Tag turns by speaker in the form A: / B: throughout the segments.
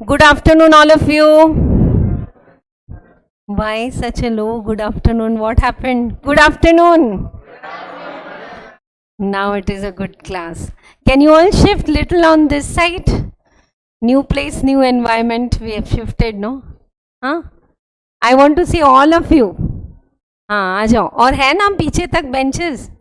A: Good afternoon, all of you. Why such a low good afternoon? What happened? Good afternoon. Now it is a good class. Can you all shift little on this side? New place, new environment. We have shifted, no? Huh? I want to see all of you. हाँ आ जाओ. और है ना पीछे तक benches?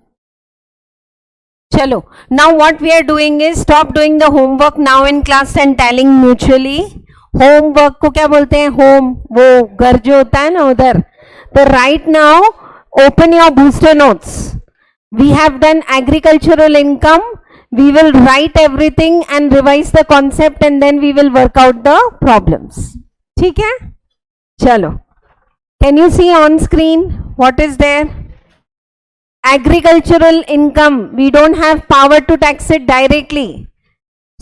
A: चलो. Now what we are doing is stop doing the homework now in class and telling mutually. Homework को क्या बोलते हैं? होम, वो घर जो होता है ना उधर. तो right now open your booster notes. We have done agricultural income. We will write everything and revise the concept and then we will work out the problems. ठीक है, चलो. Can you see on screen what is there? Agricultural income, we don't have power to tax it directly,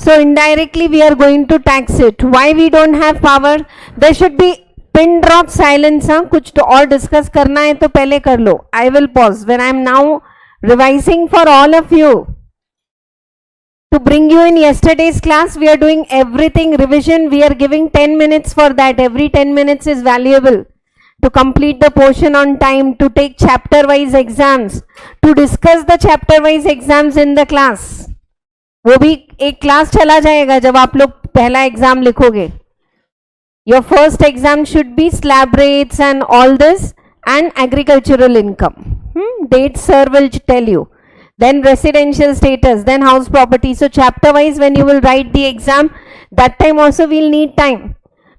A: so indirectly we are going to tax it. Why we don't have power? There should be pin drop silence. कुछ तो और discuss करना है तो पहले कर लो. I will pause when I am now revising for all of you to bring you in yesterday's class. We are doing everything revision. We are giving 10 minutes for that. Every 10 minutes is valuable to complete the portion on time, to take chapter wise exams, to discuss the chapter wise exams in the class. वो भी एक class चला जाएगा जब आप लोग पहला exam लिखोगे. Your first exam should be slab rates and all this and agricultural income. Dates sir will tell you. Then residential status, then house property. So chapter wise when you will write the exam, that time also we'll need time.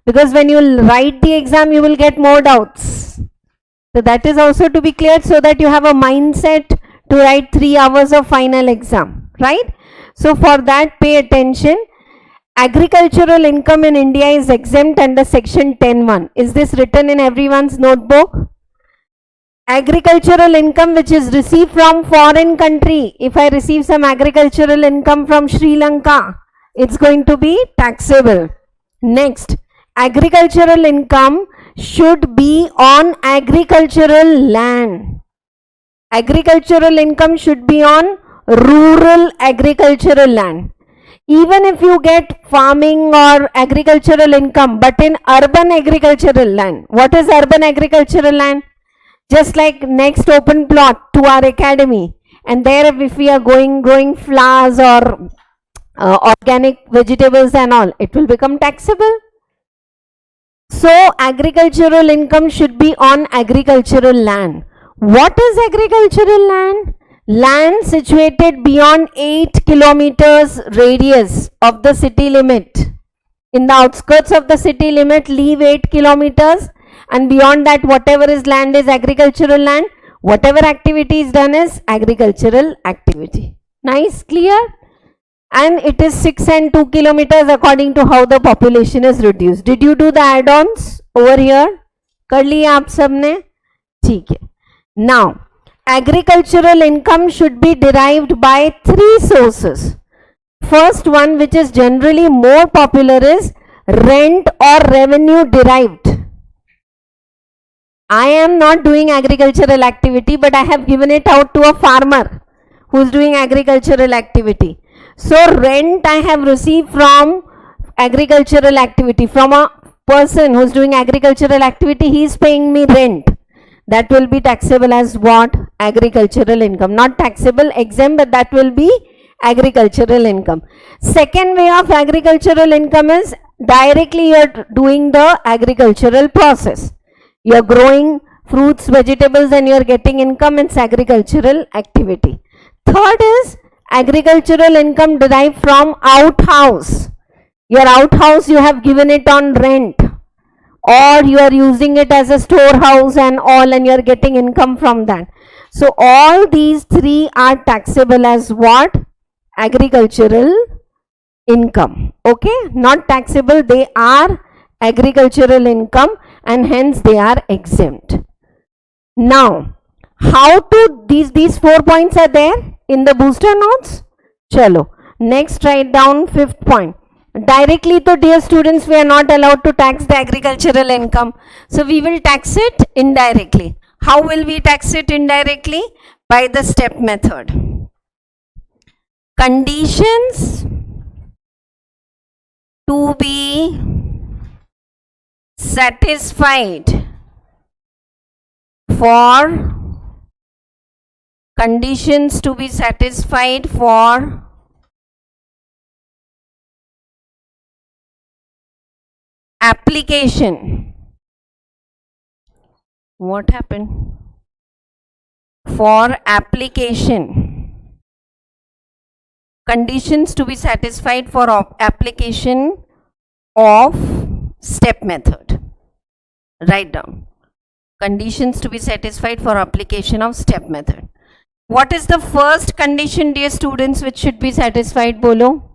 A: Because when you write the exam, you will get more doubts. So that is also to be cleared so that you have a mindset to write 3 hours of final exam, right? So for that, pay attention. Agricultural income in India is exempt under section 10(1). Is this written in everyone's notebook? Agricultural income which is received from foreign country. If I receive some agricultural income from Sri Lanka, it's going to be taxable. Next. Agricultural income should be on agricultural land. Agricultural income should be on rural agricultural land. Even if you get farming or agricultural income, but in urban agricultural land. What is urban agricultural land? Just like next open plot to our academy, and there if we are growing flowers or organic vegetables and all, it will become taxable. So agricultural income should be on agricultural land. What is agricultural land? Land situated beyond 8 kilometers radius of the city limit. In the outskirts of the city limit, leave 8 kilometers, and beyond that whatever is land is agricultural land. Whatever activity is done is agricultural activity. Nice, clear? And it is 6 and 2 kilometers according to how the population is reduced. Did you do the add-ons over here? कर लिया आप सबने? ठीक है. Now, agricultural income should be derived by 3 sources. First one, which is generally more popular, is rent or revenue derived. I am not doing agricultural activity, but I have given it out to a farmer who is doing agricultural activity. So rent I have received from agricultural activity, from a person who is doing agricultural activity. He is paying me rent. That will be taxable as what? Agricultural income. Not taxable, exempt, but that will be agricultural income. Second way of agricultural income is directly you are doing the agricultural process. You are growing fruits, vegetables, and you are getting income. It's agricultural activity. Third is agricultural income derived from outhouse. Your outhouse, you have given it on rent, or you are using it as a storehouse and all, and you are getting income from that. So all these 3 are taxable as what? Agricultural income. Okay, not taxable, they are agricultural income and hence they are exempt. Now, how to, these 4 points are there in the booster notes. Chalo, next write down 5th point. Directly to, dear students, we are not allowed to tax the agricultural income. So we will tax it indirectly. How will we tax it indirectly? By the step method. Conditions to be satisfied for conditions to be satisfied for application. What happened? For application. Conditions to be satisfied for application of step method. Write down. Conditions to be satisfied for application of step method. What is the first condition, dear students, which should be satisfied? Bolo.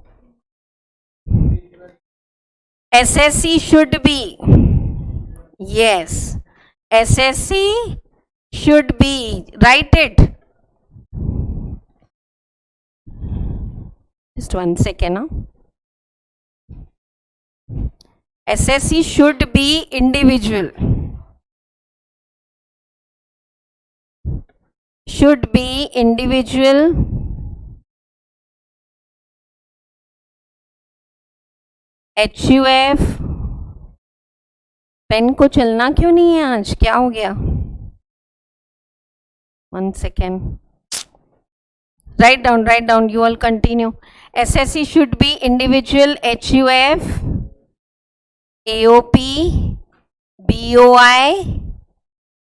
A: SSC should be. Yes. SSC should be. Write it. Just 1 second. SSC should be individual. Should be individual. HUF. PAN को चलना क्यों नहीं है आज? क्या हो गया? 1 second. Write down. You all continue. SSC should be individual, HUF, AOP, BOI,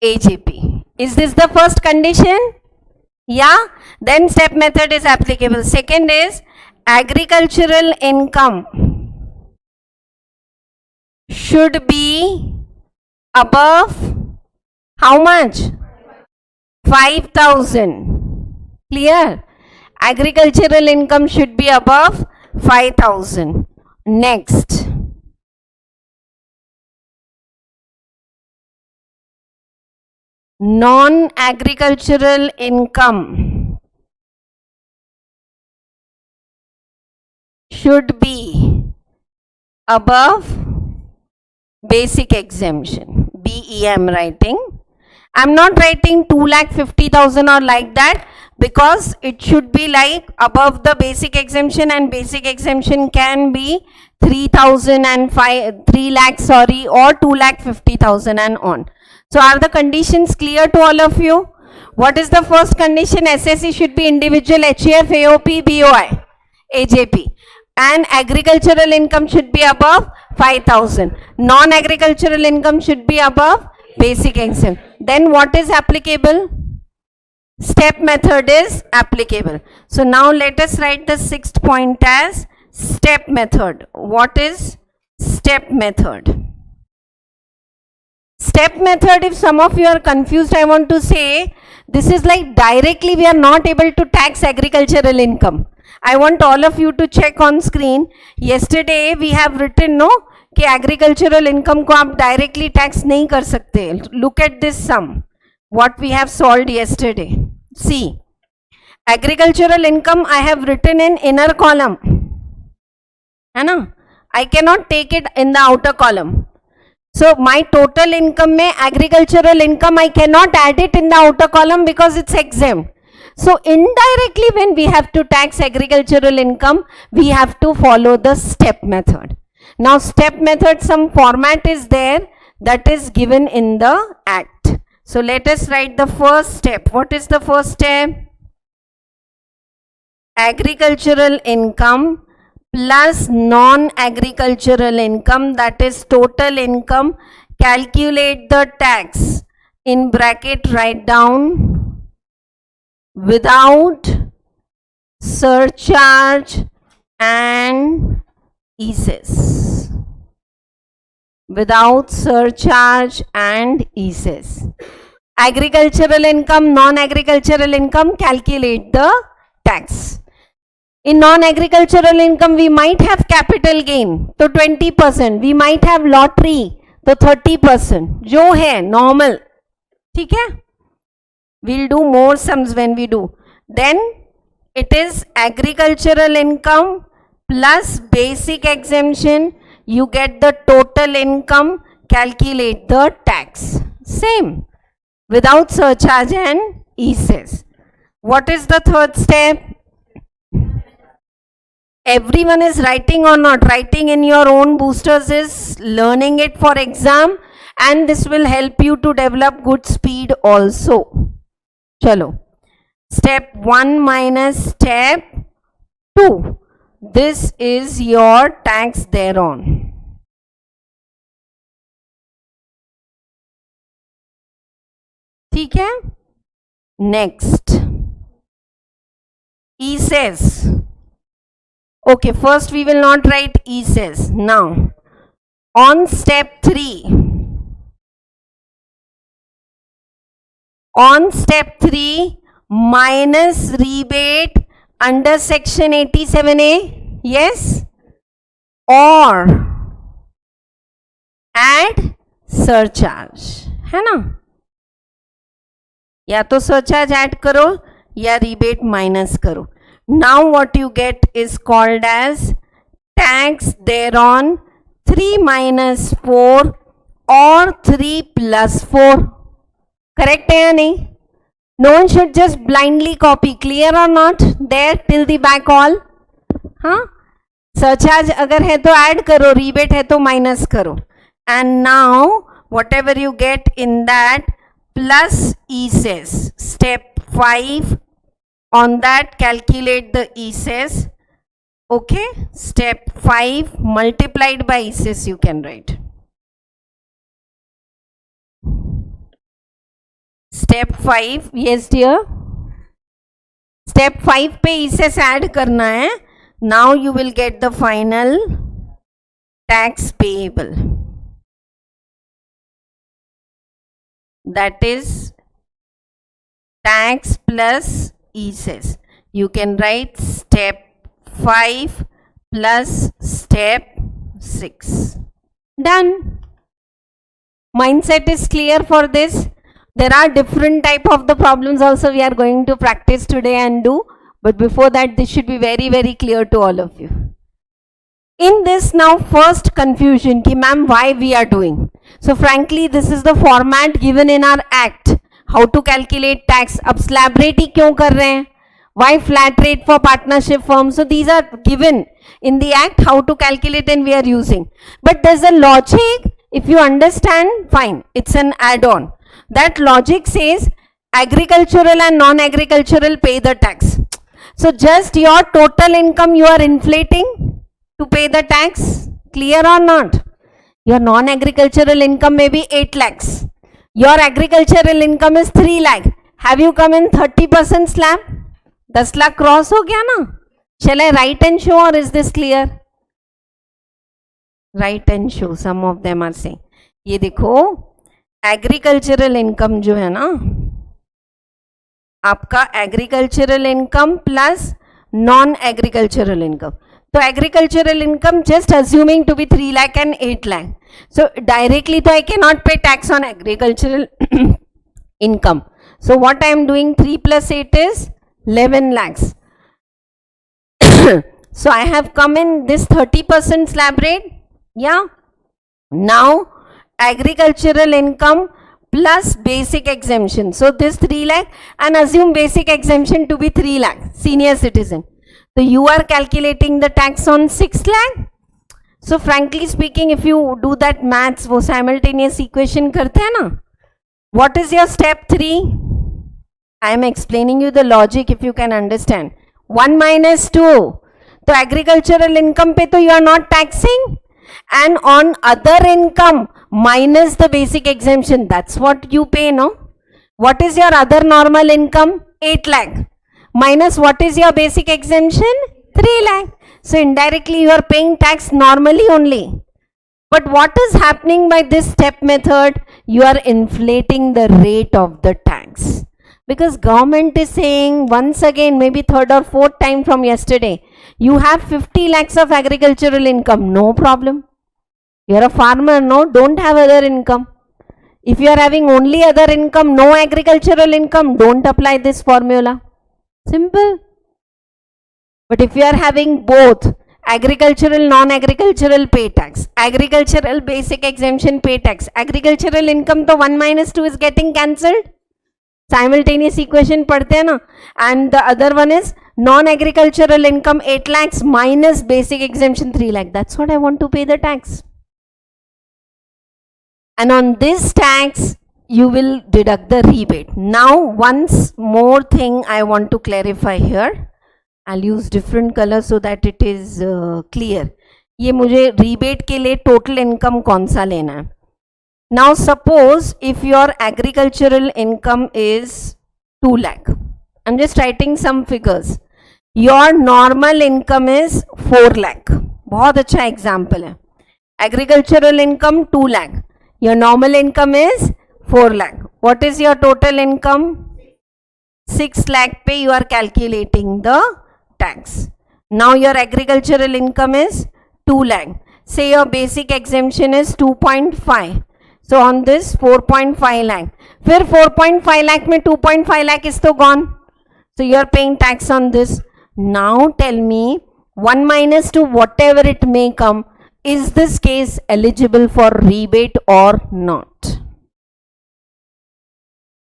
A: AJP. Is this the first condition? Yeah. Then step method is applicable. Second is agricultural income should be above how much? 5,000. Clear? Agricultural income should be above 5,000. Next. Non-agricultural income should be above basic exemption. BEM writing. I'm not writing 2,50,000 or like that, because it should be like above the basic exemption, and basic exemption can be 3,000 and 3 lakh, sorry, or 2,50,000 and on. So are the conditions clear to all of you? What is the first condition? SSC should be individual, HUF, AOP, BOI, AJP. And agricultural income should be above 5,000. Non-agricultural income should be above basic exemption. Then what is applicable? Step method is applicable. So now let us write the 6th point as step method. What is step method? Step method, if some of you are confused, I want to say, this is like directly we are not able to tax agricultural income. I want all of you to check on screen. Yesterday we have written, no, कि agricultural income को आप directly tax नहीं कर सकते. Look at this sum. What we have solved yesterday. See, agricultural income I have written in inner column. है ना? I cannot take it in the outer column. So my total income में agricultural income I cannot add it in the outer column because it's exempt. So indirectly when we have to tax agricultural income, we have to follow the step method. Now step method, some format is there that is given in the act. So let us write the first step. What is the first step? Agricultural income plus non-agricultural income, that is total income. Calculate the tax. In bracket write down without surcharge and ESES. Without surcharge and ESES. Agricultural income, non-agricultural income, calculate the tax. In non-agricultural income, we might have capital gain, so 20%. We might have lottery, so 30%. जो है normal, ठीक है? We'll do more sums when we do. Then it is agricultural income plus basic exemption. You get the total income. Calculate the tax. Same. Without surcharge and ESES. What is the third step? Everyone is writing or not? Writing in your own boosters is learning it for exam, and this will help you to develop good speed also. Chalo, step 1 minus step 2, this is your tax thereon. ठीक है? Next, E says. Okay, first we will not write E says. Now, on step 3, minus rebate under section 87A, yes, or add surcharge, है ना? या तो surcharge add करो या rebate minus करो. Now what you get is called as tax thereon 3 minus 4 or 3 plus 4. Correct है या नहीं? No one should just blindly copy. Clear or not? There till the back all. हाँ, surcharge अगर है तो add करो, rebate है तो minus करो. And now whatever you get in that plus E says. Step 5, on that calculate the E says. Okay, step 5 multiplied by E says you can write. Step 5, yes dear. Step 5 पे E says add करना है. Now you will get the final tax payable. That is tax plus E says. You can write step 5 plus step 6. Done. Mindset is clear for this. There are different type of the problems also we are going to practice today and do. But before that, this should be very, very clear to all of you. In this now, first confusion ki ma'am, why we are doing. So frankly, this is the format given in our act. How to calculate tax. अब slab rate ही क्यों कर रहे हैं? Why flat rate for partnership firms? So these are given in the act how to calculate and we are using. But there's a logic. If you understand, fine. It's an add-on. That logic says agricultural and non-agricultural pay the tax. So just your total income you are inflating to pay the tax. Clear or not? Your non-agricultural income may be 8 lakhs. Your agricultural income is 3 lakh. Have you come in 30% slab? 10 lakh cross हो गया ना? Shall I write and show or is this clear? Write and show. Some of them are saying. ये देखो, agricultural income जो है ना, आपका agricultural income plus non agricultural income. तो agricultural income just assuming to be 3 lakh and 8 lakh. So directly तो I cannot pay tax on agricultural income. So what I am doing, 3 plus 8 is 11 lakhs. So I have come in this 30% slab rate. Yeah. Now agricultural income plus basic exemption. So this 3 lakh and assume basic exemption to be 3 lakh, senior citizen. So you are calculating the tax on 6 lakh. So frankly speaking, if you do that maths, वो simultaneous equation करते हैं ना, what is your step 3? I am explaining you the logic if you can understand. 1 minus 2. तो agricultural income पे तो you are not taxing, and on other income minus the basic exemption, that's what you pay, no? What is your other normal income? 8 lakh. Minus what is your basic exemption? 3 lakh. So indirectly you are paying tax normally only. But what is happening by this step method? You are inflating the rate of the tax. Because government is saying once again, maybe third or fourth time from yesterday, you have 50 lakhs of agricultural income, no problem. You are a farmer, no, don't have other income. If you are having only other income, no agricultural income, don't apply this formula. Simple. But if you are having both, agricultural, non-agricultural pay tax, agricultural basic exemption pay tax, agricultural income to 1 minus 2 is getting cancelled. Simultaneous equation padhte hai na. And the other one is Non-agricultural income 8 lakhs minus basic exemption 3 lakh. That's what I want to pay the tax. And on this tax, you will deduct the rebate. Now, once more thing I want to clarify here. I'll use different color so that it is clear. ये मुझे rebate के लिए total income कौन सा लेना है? Now, suppose if your agricultural income is 2 lakh. I'm just writing some figures. Your normal income is 4 lakh. बहुत अच्छा example है. Agricultural income 2 lakh. Your normal income is 4 lakh. What is your total income? 6 lakh पे you are calculating the tax. Now your agricultural income is 2 lakh. Say your basic exemption is 2.5. So on this 4.5 lakh. फिर 4.5 lakh में 2.5 lakh is तो gone. So you are paying tax on this. Now tell me 1 minus 2 whatever it may come, is this case eligible for rebate or not?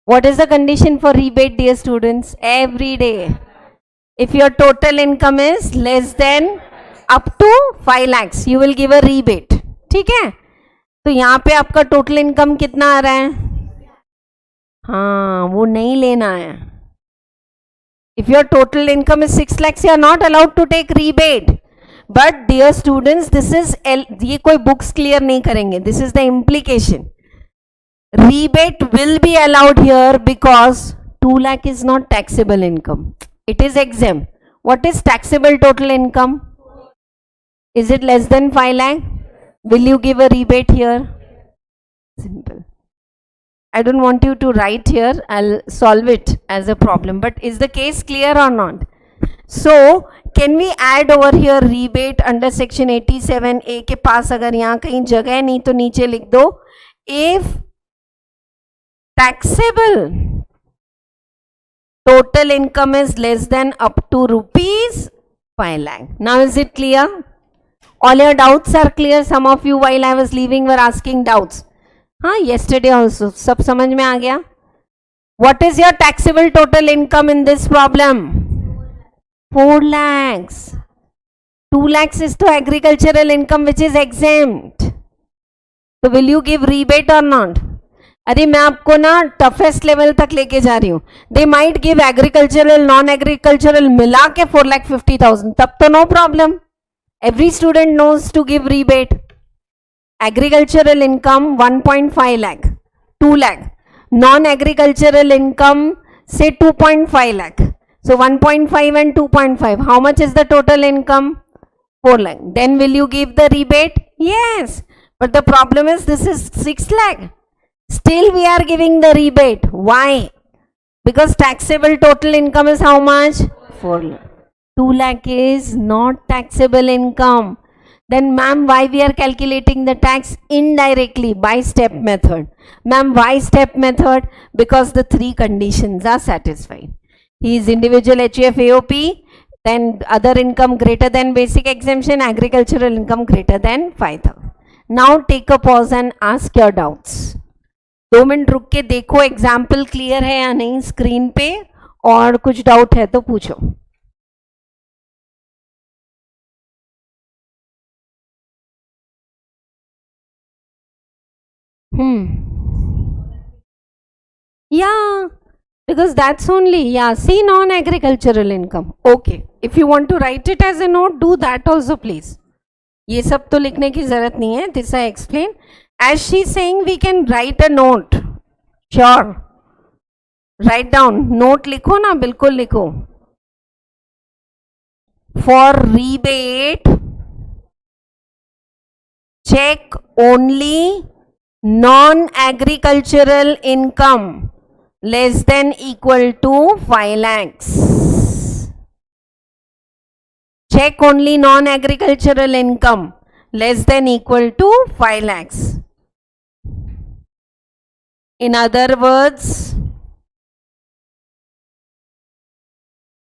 A: What is the condition for rebate, dear students? Every day. If your total income is less than up to 5 lakhs, you will give a rebate. ठीक है? तो यहाँ पे आपका total income कितना आ रहा है? हाँ, वो नहीं लेना है. If your total income is 6 lakhs, you are not allowed to take rebate. But dear students, this is ये कोई books clear नहीं करेंगे. This is the implication. Rebate will be allowed here because 2 lakh is not taxable income. It is exempt. What is taxable total income? Is it less than 5 lakh? Will you give a rebate here? Simple. I don't want you to write here. I'll solve it as a problem. But is the case clear or not? So, can we add over here rebate under section 87A के पास अगर यहाँ कहीं जगह है नहीं तो नीचे लिख दो. If taxable total income is less than up to rupees 5 lakh. Now is it clear? All your doubts are clear. Some of you while I was leaving were asking doubts. हाँ, yesterday also. सब समझ में आ गया? What is your taxable total income in this problem? 4 lakhs. 2 lakhs is to agricultural income which is exempt. So will you give rebate or not? अरे मैं आपको ना toughest level तक लेके जा रही हूँ. They might give agricultural, non-agricultural मिला के 4,50,000. तब तो no problem. Every student knows to give rebate. Agricultural income 1.5 lakh, 2 lakh. Non-agricultural income say 2.5 lakh. So 1.5 and 2.5. How much is the total income? 4 lakh. Then will you give the rebate? Yes. But the problem is this is 6 lakh. Still we are giving the rebate. Why? Because taxable total income is how much? 4 lakh. 2 lakh is not taxable income. Then ma'am, why we are calculating the tax indirectly by step method? Ma'am, why step method? Because the 3 conditions are satisfied. He is individual HUF AOP, then other income greater than basic exemption, agricultural income greater than 5,000. Now take a pause and ask your doubts. 2 minute रुक के देखो example clear है या नहीं screen पे, और कुछ doubt है तो पूछो. Yeah, because that's only, yeah, see non-agricultural income. Okay, if you want to write it as a note, do that also please. ये सब तो लिखने की जरूरत नहीं है. This I explain. As she is saying, we can write a note. Sure. Write down. Note लिखो ना, बिल्कुल लिखो. For rebate, check only non-agricultural income less than equal to 5 lakhs. Check only non-agricultural income less than equal to 5 lakhs. In other words,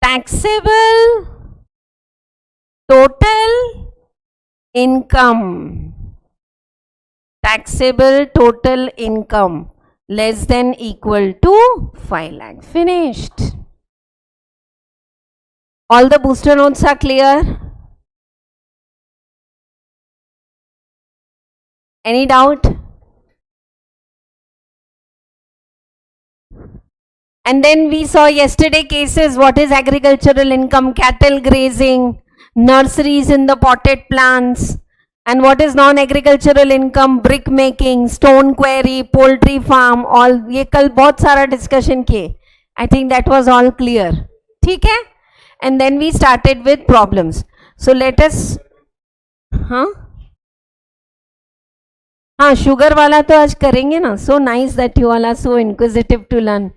A: taxable total income. Taxable total income less than equal to 5 lakh. Finished. All the booster notes are clear? Any doubt? And then we saw yesterday cases. What is agricultural income? Cattle grazing, nurseries in the potted plants. And what is non-agricultural income? Brick making, stone quarry, poultry farm. All ये कल बहुत सारा discussion किए. I think that was all clear. ठीक है? And then we started with problems. So let us, हाँ sugar वाला तो आज करेंगे ना. So nice that you all are so inquisitive to learn.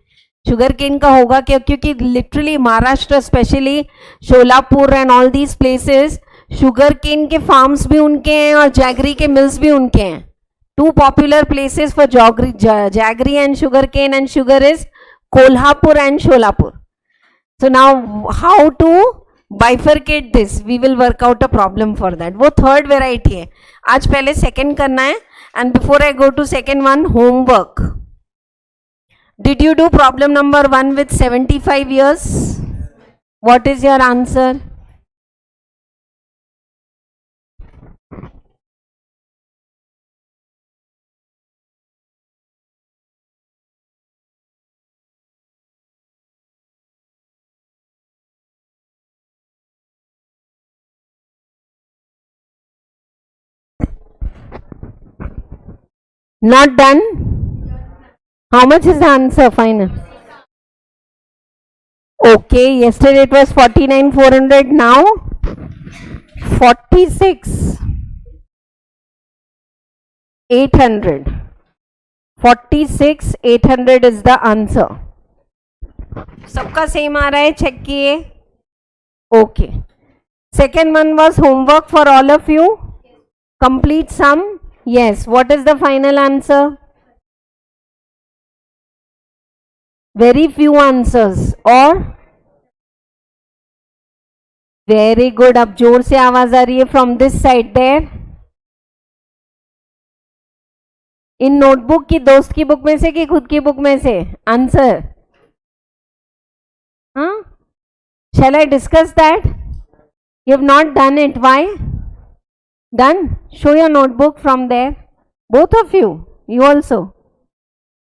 A: Sugar cane का होगा क्या? क्योंकि literally Maharashtra specially Solapur and all these places sugar cane के फार्म्स भी उनके हैं और जैगरी के मिल्स भी उनके हैं. Two popular places for jaggery and sugar cane, and sugar is Kolhapur and Solapur. So now how to bifurcate this, we will work out a problem for that. वो थर्ड वेराइटी है. आज पहले सेकेंड करना है. And before I go to second one, homework. Did you do problem number 1 with 75 years? What is your answer? Not done? How much is the answer final? Okay, yesterday it was 49,400, now 46,800. 46,800 is the answer. सबका same आ रहा है, check किए. Okay. Second one was homework for all of you. Complete sum. Yes. What is the final answer? Very few answers. और very good. अब जोर से आवाज आ रही है from this side there. In notebook की दोस्त की बुक में से कि खुद की बुक में से आंसर? हाँ, shall I discuss that? You have not done it. Why? Done? Show your notebook from there. Both of you. You also.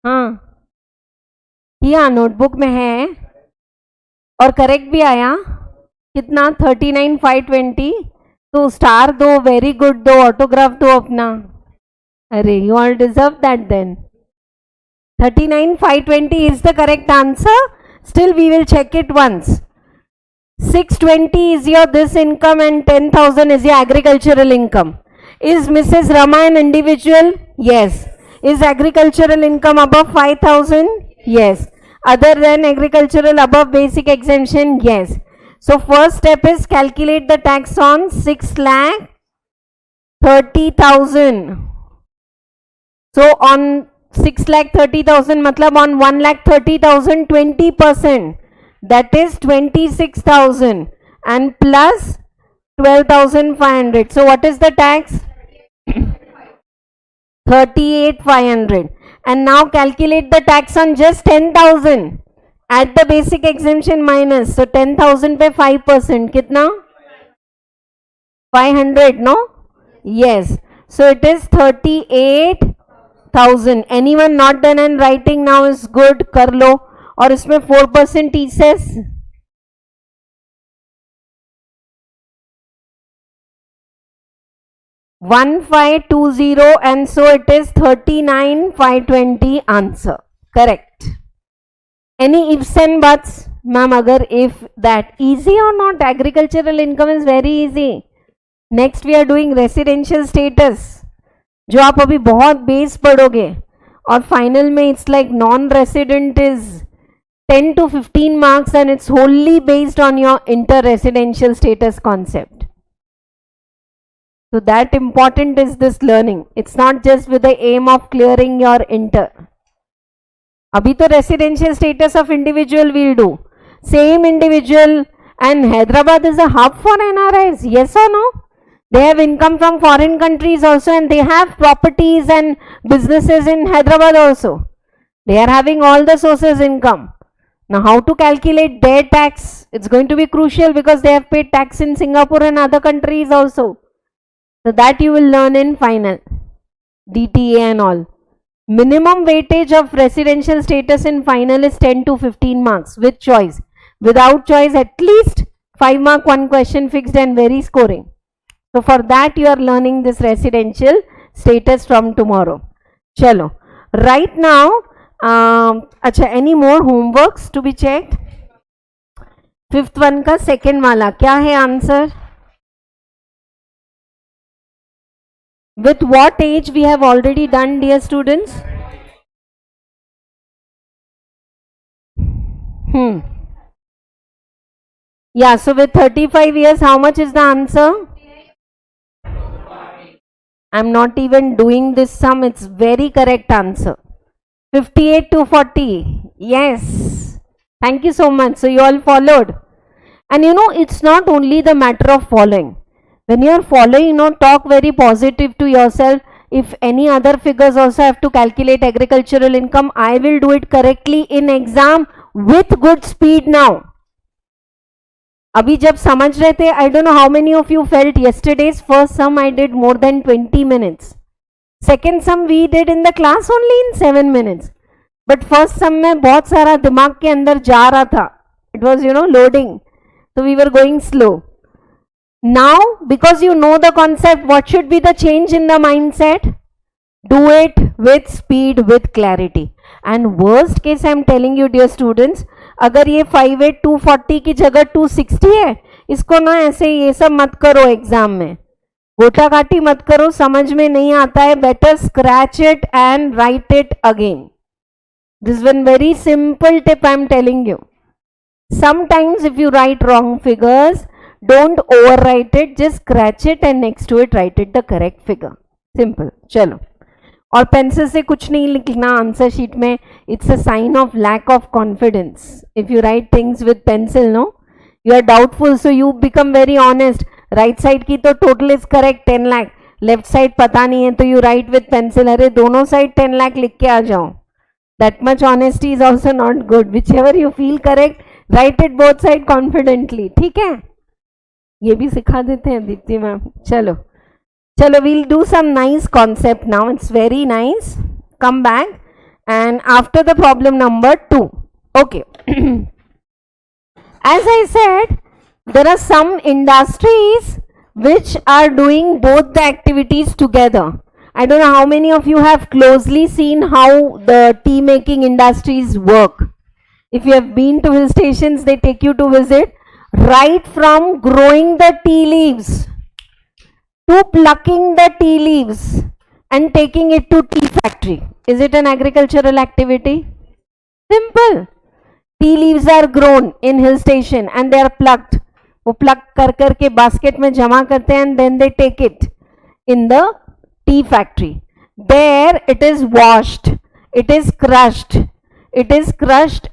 A: हाँ, या नोटबुक में है और करेक्ट भी आया. कितना? 39,520. तो स्टार दो, वेरी गुड दो, ऑटोग्राफ दो अपना. अरे you all deserve that then. 39,520 is the correct answer. Still we will check it once. 620 is your this income and 10,000 is your agricultural income. Is Mrs. Rama an individual? Yes. Is agricultural income above 5,000? Yes. Other than agricultural above basic exemption? Yes. So first step is calculate the tax on 6,30,000. So on 6,30,000 matlab on 1,30,000 20%. That is 26,000 and plus 12,500. So what is the tax? 38,500. And now calculate the tax on just 10,000. Add the basic exemption minus. So 10,000 पे 5%. कितना? 500, no? Yes. So it is 38,000. Anyone not done and writing now is good. कर लो. और इसमें 4% टीसेस. $1,520 and so it is 39,520 answer. Correct. Any ifs and buts? Ma'am, agar if that easy or not? Agricultural income is very easy. Next we are doing residential status, जो आप अभी बहुत base पढ़ोगे और final में it's like non-resident is 10 to 15 marks and it's wholly based on your inter-residential status concept. So that important is this learning. It's not just with the aim of clearing your inter. Abhi to residential status of individual we'll do. Same individual, and Hyderabad is a hub for NRIs. Yes or no? They have income from foreign countries also and they have properties and businesses in Hyderabad also. They are having all the sources income. Now, how to calculate their tax? It's going to be crucial because they have paid tax in Singapore and other countries also. So that you will learn in final, DTA and all. Minimum weightage of residential status in final is 10 to 15 marks with choice. Without choice, at least 5 mark, one question fixed and very scoring. So for that you are learning this residential status from tomorrow. Chalo. Right now, अच्छा, any more homeworks to be checked? Fifth one का second वाला क्या है answer? With what age we have already done, dear students? Yeah, so with 35 years, how much is the answer? I'm not even doing this sum, it's very correct answer. 58 to 40. Yes. Thank you so much. So you all followed. And you know, it's not only the matter of following. When you are following, talk very positive to yourself. If any other figures also have to calculate agricultural income, I will do it correctly in exam with good speed now. अभी जब समझ रहे थे, I don't know how many of you felt yesterday's first sum I did more than 20 minutes. Second sum we did in the class only in 7 minutes. But first sum में बहुत सारा दिमाग के अंदर जा रहा था. It was loading. So we were going slow. Now, because you know the concept, what should be the change in the mindset? Do it with speed, with clarity. And worst case I am telling you dear students, अगर ये 58,240 की जगह 260 है, इसको ना ऐसे ये सब मत करो एग्जाम में, गोटा काटी मत करो, समझ में नहीं आता है, better scratch it and write it again. This is one very simple tip I am telling you. Sometimes if you write wrong figures, don't overwrite it, just scratch it and next to it write it the correct figure. Simple. चलो. और pencil से कुछ नहीं लिखना answer sheet में. It's a sign of lack of confidence. If you write things with pencil, no, you are doubtful, so you become very honest. Right side की तो total is correct 10 lakh, left side पता नहीं है, तो you right with pencil, अरे दोनों side 10 lakh लिख के आ जाओ. That much honesty is also not good. Which ever you feel correct, right it both side confidently. ठीक है, ये भी सिखा देते हैं दीप्ति मैम. चलो चलो, we'll do some nice concept now. It's very nice. Come back and after the problem number 2. Okay. As I said, there are some industries which are doing both the activities together. I don't know how many of you have closely seen how the tea making industries work. If you have been to hill stations, they take you to visit. Right from growing the tea leaves to plucking the tea leaves and taking it to tea factory. Is it an agricultural activity? Simple. Tea leaves are grown in hill station and they are plucked. वो pluck कर कर के basket में जमा करते हैं and then they take it in the tea factory. There it is washed, it is crushed,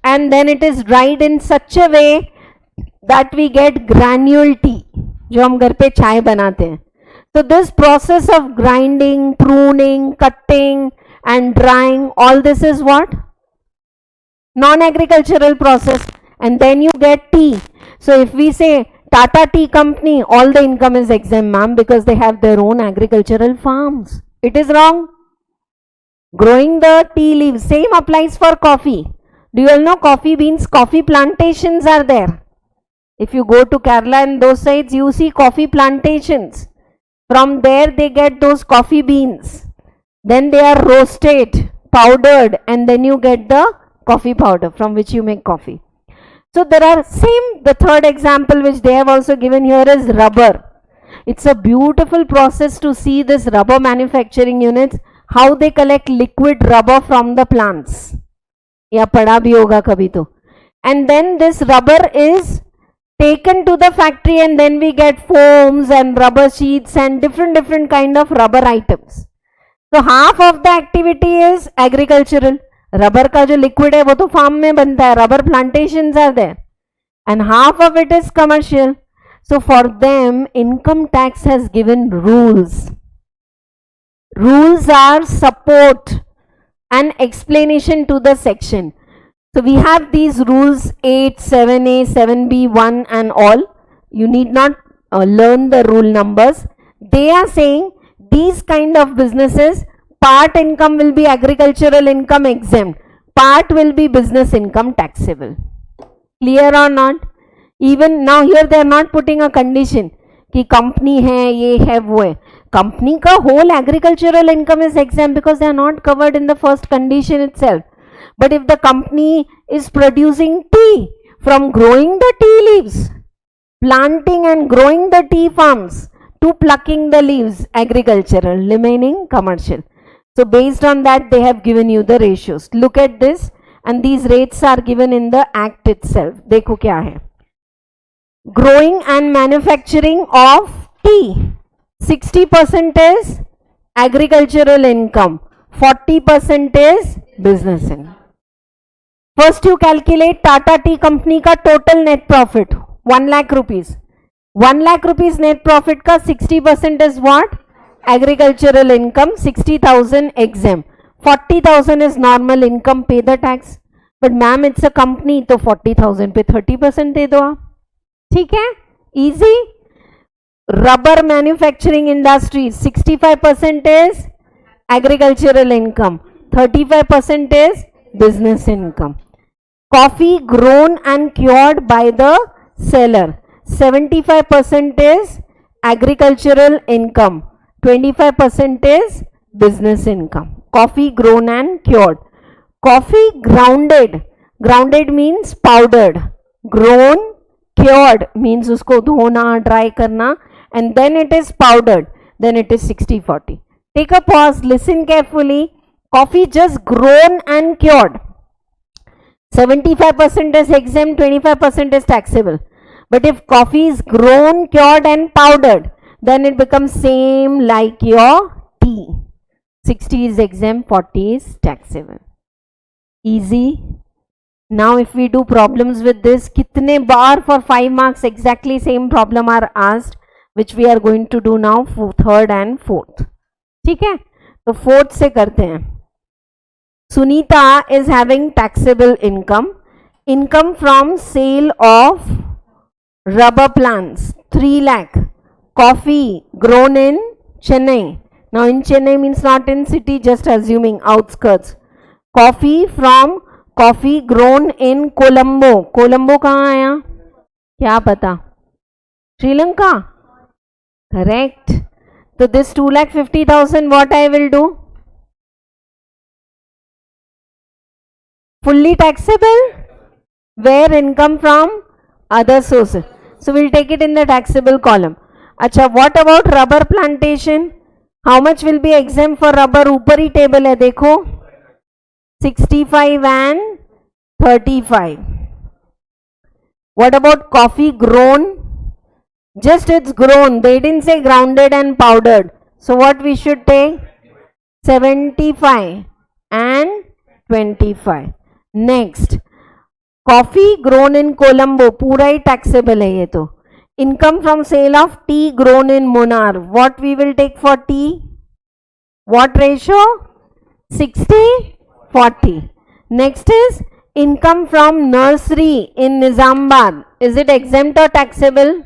A: and then it is dried in such a way that we get granule tea, जो हम घर पे चाय बनाते हैं. So this process of grinding, pruning, cutting and drying, all this is what? Non-agricultural process. And then you get tea. So if we say Tata Tea Company, all the income is exempt, ma'am, because they have their own agricultural farms. It is wrong. Growing the tea leaves, same applies for coffee. Do you all know coffee beans? Coffee plantations are there. If you go to Kerala and those sides, you see coffee plantations. From there they get those coffee beans. Then they are roasted, powdered, and then you get the coffee powder from which you make coffee. So there are the third example which they have also given here is rubber. It's a beautiful process to see this rubber manufacturing units, how they collect liquid rubber from the plants. या पढ़ा भी होगा कभी तो. And then this rubber is taken to the factory and then we get foams and rubber sheets and different kind of rubber items. So half of the activity is agricultural. Rubber का जो liquid है वो तो farm में बनता है, rubber plantations are there, and half of it is commercial. So for them income tax has given rules. Rules are support and explanation to the section. So we have these rules 8, 7A, 7B, 1 and all. You need not learn the rule numbers. They are saying these kind of businesses, part income will be agricultural income exempt, part will be business income taxable. Clear or not? Even now here they are not putting a condition कि company है, ये है, वो है. Company का whole agricultural income is exempt because they are not covered in the first condition itself. But if the company is producing tea from growing the tea leaves, planting and growing the tea farms to plucking the leaves, agricultural, remaining commercial. So based on that they have given you the ratios. Look at this, and these rates are given in the act itself. देखो क्या है. Growing and manufacturing of tea, 60% is agricultural income, 40% is business income. First you calculate Tata Tea Company का total net profit 1 lakh rupees. 1 lakh rupees net profit का 60% is what? Agricultural income, 60,000 exempt. 40,000 is normal income, pay the tax. But ma'am it's a company, तो 40,000 पे 30% दे दो आप. ठीक है, easy. Rubber manufacturing industry, 65% is agricultural income, 35% is business income. Coffee grown and cured by the seller, 75% is agricultural income, 25% is business income. Coffee grown and cured. Coffee grounded, grounded means powdered, grown, cured means usko dhona, dry karna, and then it is powdered, then it is 60-40. Take a pause, listen carefully. Coffee just grown and cured, 75% is exempt, 25% is taxable. But if coffee is grown, cured and powdered, then it becomes same like your tea. 60 is exempt, 40 is taxable. Easy. Now if we do problems with this, kitne bar for 5 marks exactly same problem are asked, which we are going to do now for third and fourth. ठीक है, तो fourth से करते हैं. Sunita is having taxable income. Income from sale of rubber plants, 3 lakh. Coffee grown in Chennai. Now in Chennai means not in city, just assuming outskirts. Coffee from coffee grown in Colombo. Colombo कहाँ आया? क्या पता? Sri Lanka? Correct. So this 2,50,000 what I will do? Fully taxable, where income from other sources. So we'll take it in the taxable column. Acha, what about rubber plantation? How much will be exempt for rubber? ऊपर ही table है देखो, 65 and 35. What about coffee grown? Just it's grown, they didn't say grounded and powdered. So what we should take? 75 and 25. Next, coffee grown in Colombo, पूरा ही taxable है ये तो. Income from sale of tea grown in Munnar, what we will take for tea? What ratio? 60-40. Next is income from nursery in Nizamabad. Is it exempt or taxable?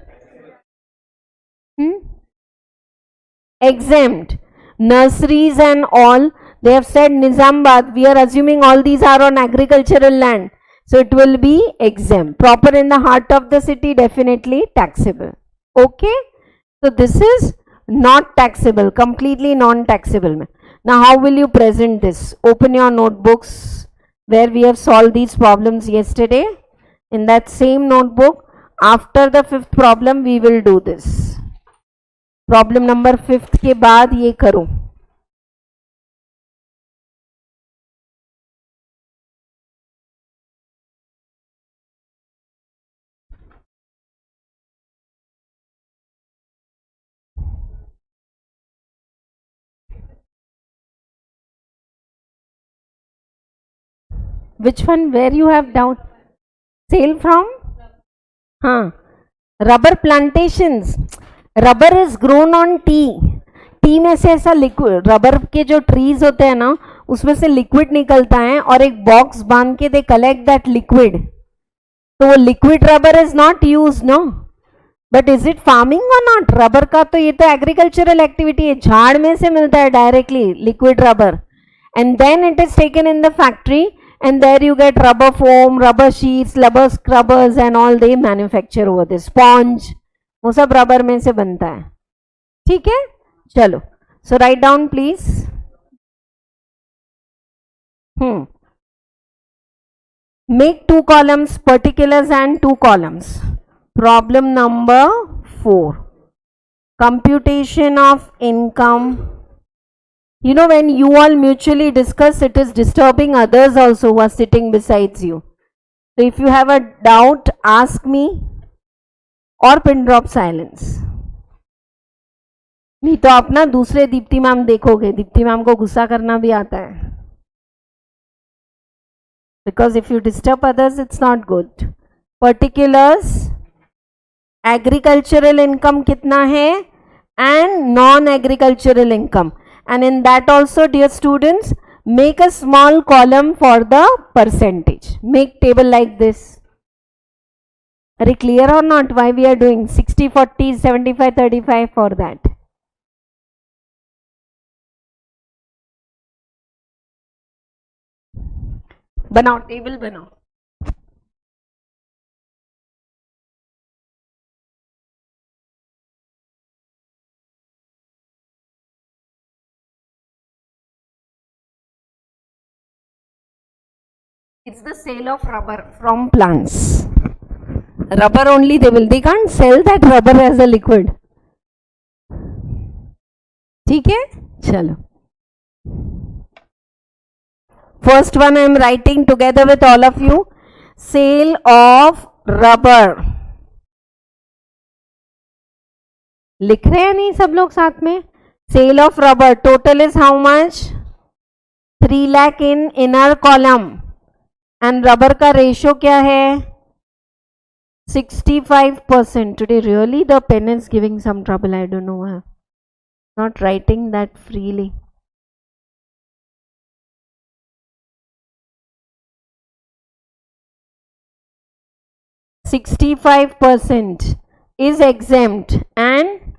A: Exempt. Nurseries and all, they have said Nizamabad, we are assuming all these are on agricultural land. So it will be exempt. Proper in the heart of the city, definitely taxable. Okay. So this is not taxable, completely non-taxable. Now how will you present this? Open your notebooks where we have solved these problems yesterday. In that same notebook, after the fifth problem, we will do this. Problem number 5th के बाद ये करो. Which one? Where you have doubt? Sale from? हाँ, rubber plantations. Rubber is grown on tea. T में से ऐसा liquid, rubber के जो ट्रीज होते हैं ना, उसमें से लिक्विड निकलता है और एक बॉक्स बांध के दे कलेक्ट दैट लिक्विड, तो वो liquid rubber is not use, no, but is it farming और नॉट? रबर का तो ये तो एग्रीकल्चरल एक्टिविटी है, झाड़ में से मिलता है directly liquid rubber, and then it is taken in the factory and there you get rubber foam, rubber sheets, rubber scrubbers and all they manufacture over this sponge, वो सब रबर में से बनता है, ठीक है? चलो, so write down please. Make 2 columns, particulars and 2 columns. Problem number 4, computation of income. You know, when you all mutually discuss, it is disturbing others also who are sitting besides you. So if you have a doubt, ask me or pin drop silence. नहीं तो आप ना दूसरे Deepti ma'am देखोगे, Deepti ma'am को गुस्सा करना भी आता है, because if you disturb others, it's not good. Particulars, agricultural income कितना है and non-agricultural income. And in that also, dear students, make a small column for the percentage. Make table like this. Are you clear or not why we are doing 60, 40, 75, 35 for that? बनाओ, table बनाओ. It's the sale of rubber from plants. Rubber only they can't sell that rubber as a liquid. ठीक है, चलो. First one I am writing together with all of you. Sale of rubber. लिख रहे हैं नहीं सब लोग साथ में? Sale of rubber total is how much? 3 lakh in inner column. And rubber का ratio क्या है? 65%. Today really the pen is giving some trouble. I don't know why. Not writing that freely. %65 is exempt and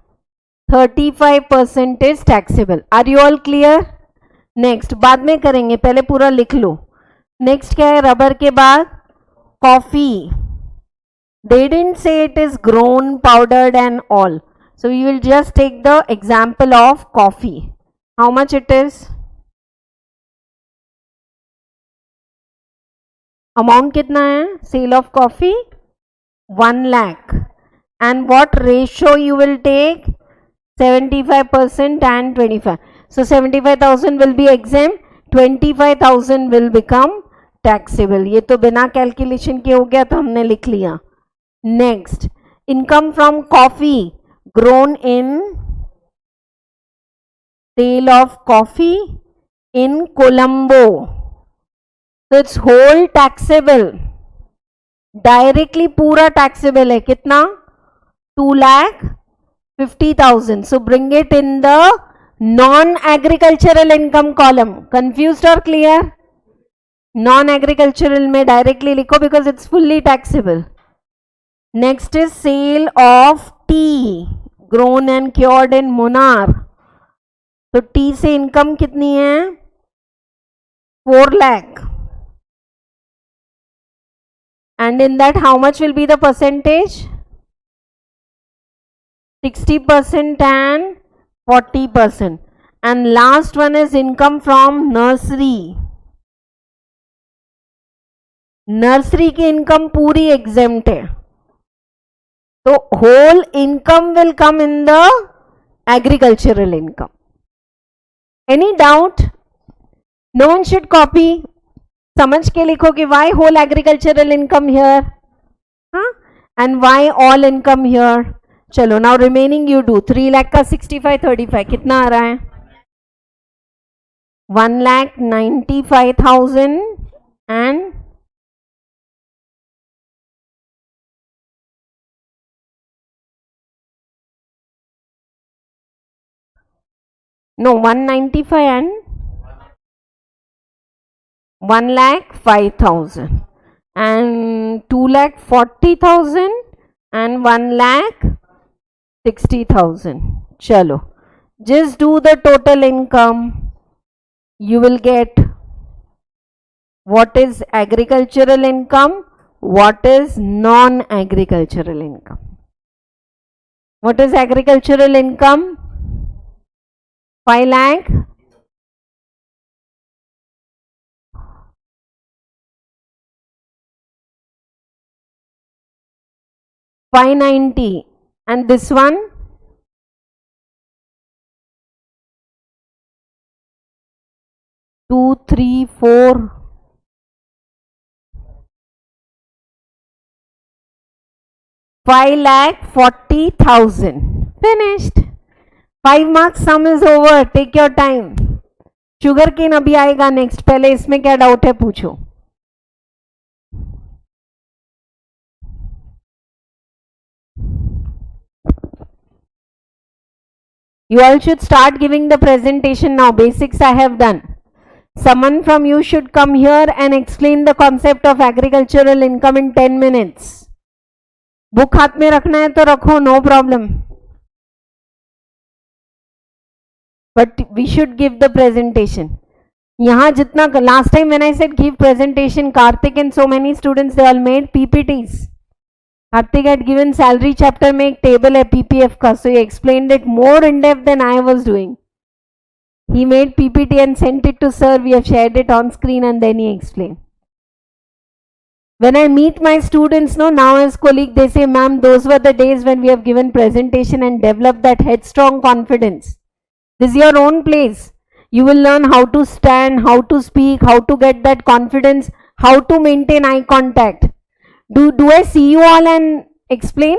A: 35% is taxable. Are you all clear? Next, बाद में करेंगे, पहले पूरा लिख लो. Next क्या है रबर के बाद? Coffee. They didn't say it is grown, powdered and all. So we will just take the example of coffee. How much it is? Amount कितना है? Sale of coffee 1 lakh. And what ratio you will take? 75% and 25. So 75,000 will be exempt, 25,000 will become taxable. ये तो बिना calculation के हो गया तो हमने लिख लिया. Next, income from coffee grown in sale of coffee in Colombo. So it's whole taxable. Directly पूरा taxable है कितना? 2,50,000. So bring it in the non-agricultural income column. Confused or clear? Non-agricultural में directly लिखो because it's fully taxable. Next is sale of tea grown and cured in Munnar. तो tea से income कितनी है? 4 lakh. And in that how much will be the percentage? 60% and 40%. And last one is income from nursery. Nursery की income पूरी exempt है. So whole income will come in the agricultural income. Any doubt? No one should copy. समझ के लिखो कि why whole agricultural income here, and why all income here. चलो now remaining you do. 3 lakh का 65 35 कितना आ रहा है? 1,95,000 and no 195 and 1,05,000 and 2,40,000 and 1,60,000. Chalo, just do the total income. You will get what is agricultural income, what is non-agricultural income. What is agricultural income? 5 lakh. 590. And this one? 2, 3, 4. 5,40,000. Finished. 5 marks sum is over. Take your time. Sugar cane अभी आएगा next. पहले इसमें क्या doubt है पूछो. You all should start giving the presentation now. Basics I have done. Someone from you should come here and explain the concept of agricultural income in 10 minutes. Book हाथ में रखना है तो रखो, no problem. But we should give the presentation. यहाँ जितना last time when I said give presentation, Karthik and so many students they all made PPTs. Karthik had given salary chapter में एक table है PPF का, so he explained it more in depth than I was doing. He made PPT and sent it to sir. We have shared it on screen and then he explained. When I meet my students, no, now as colleague, they say, ma'am, those were the days when we have given presentation and developed that headstrong confidence. This is your own place. You will learn how to stand, how to speak, how to get that confidence, how to maintain eye contact. Do I see you all and explain?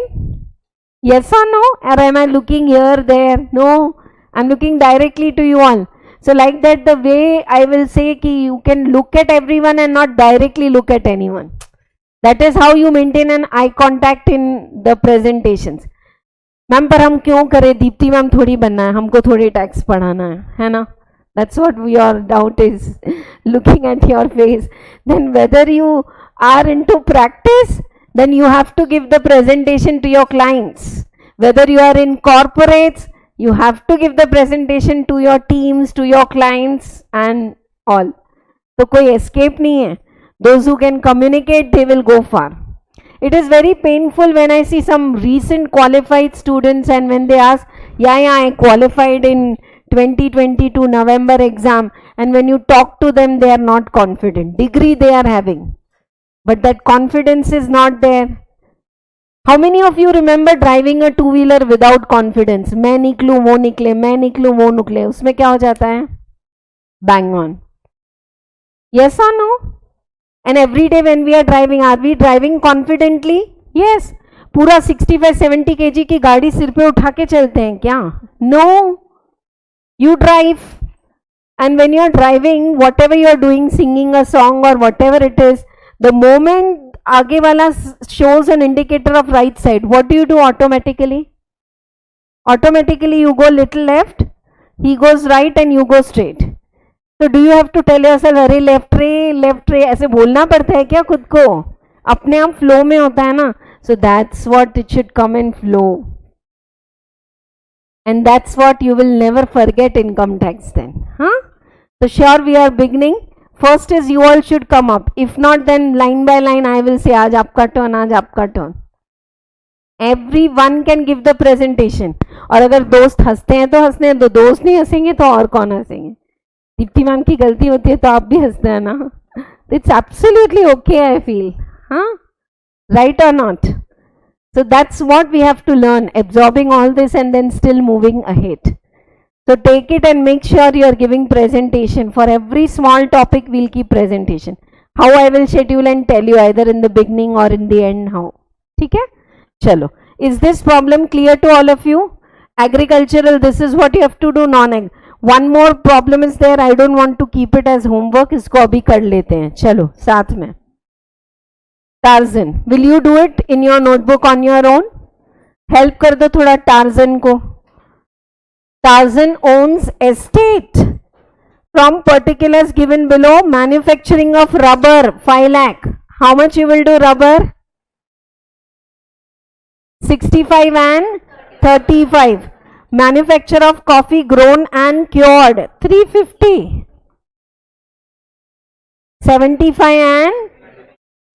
A: Yes or no? Or am I looking here, there? No, I'm looking directly to you all. So like that, the way I will say ki you can look at everyone and not directly look at anyone. That is how you maintain an eye contact in the presentations. Ma'am पर हम क्यों करें, Deepti ma'am थोड़ी बनना है, हमको थोड़ी tax पढ़ाना है ना. That's what your doubt is, looking at your face. Then whether you are into practice, then you have to give the presentation to your clients. Whether you are in corporates, you have to give the presentation to your teams, to your clients and all. तो कोई escape नहीं है. Those who can communicate, they will go far. It is very painful when I see some recent qualified students and when they ask, yeah, I qualified in 2022 November exam, and when you talk to them, they are not confident. Degree they are having, but that confidence is not there. How many of you remember driving a two-wheeler without confidence? मैं निकलूं वो निकले, मैं निकलूं वो निकले, उसमें क्या हो जाता है? Bang on. Yes or no? And every day when we are we driving confidently? Yes. पूरा 65-70 kg की गाड़ी सिर पे उठा के चलते हैं क्या? No. You drive, and when you are driving, whatever you are doing, singing a song or whatever it is, the moment आगे वाला shows an indicator of right side, what do automatically? Automatically you go little left, he goes right and you go straight. So do you have to tell yourself, अरे left रे ऐसे बोलना पड़ता है क्या खुद को? अपने आप flow में होता है ना. So that's what it should come in flow. And that's what you will never forget income tax then. So sure we are beginning. First is you all should come up. If not, then line by line I will say, आज आपका turn, आज आपका turn. Everyone can give the presentation. और अगर दोस्त हंसते हैं तो हंसने दो, दोस्त नहीं हंसेंगे तो और कौन हंसेंगे? दीप्ति मैम की गलती होती है तो आप भी हंसते हैं ना. It's absolutely okay, I feel. Right or not? So that's what we have to learn, absorbing all this and then still moving ahead. So take it and make sure you are giving presentation. For every small topic, we'll keep presentation. How I will schedule and tell you either in the beginning or in the end how. ठीक है? चलो. Is this problem clear to all of you? Agricultural, this is what you have to do. Non-ag. One more problem is there. I don't want to keep it as homework. इसको अभी कर लेते हैं. चलो साथ में. Tarzan, will you do it in your notebook on your own? Help कर दो थोड़ा Tarzan को. Tarzan owns estate. From particulars given below, manufacturing of rubber 5 lakh. How much you will do rubber? 65 and 35. Manufacture of coffee grown and cured 350. 75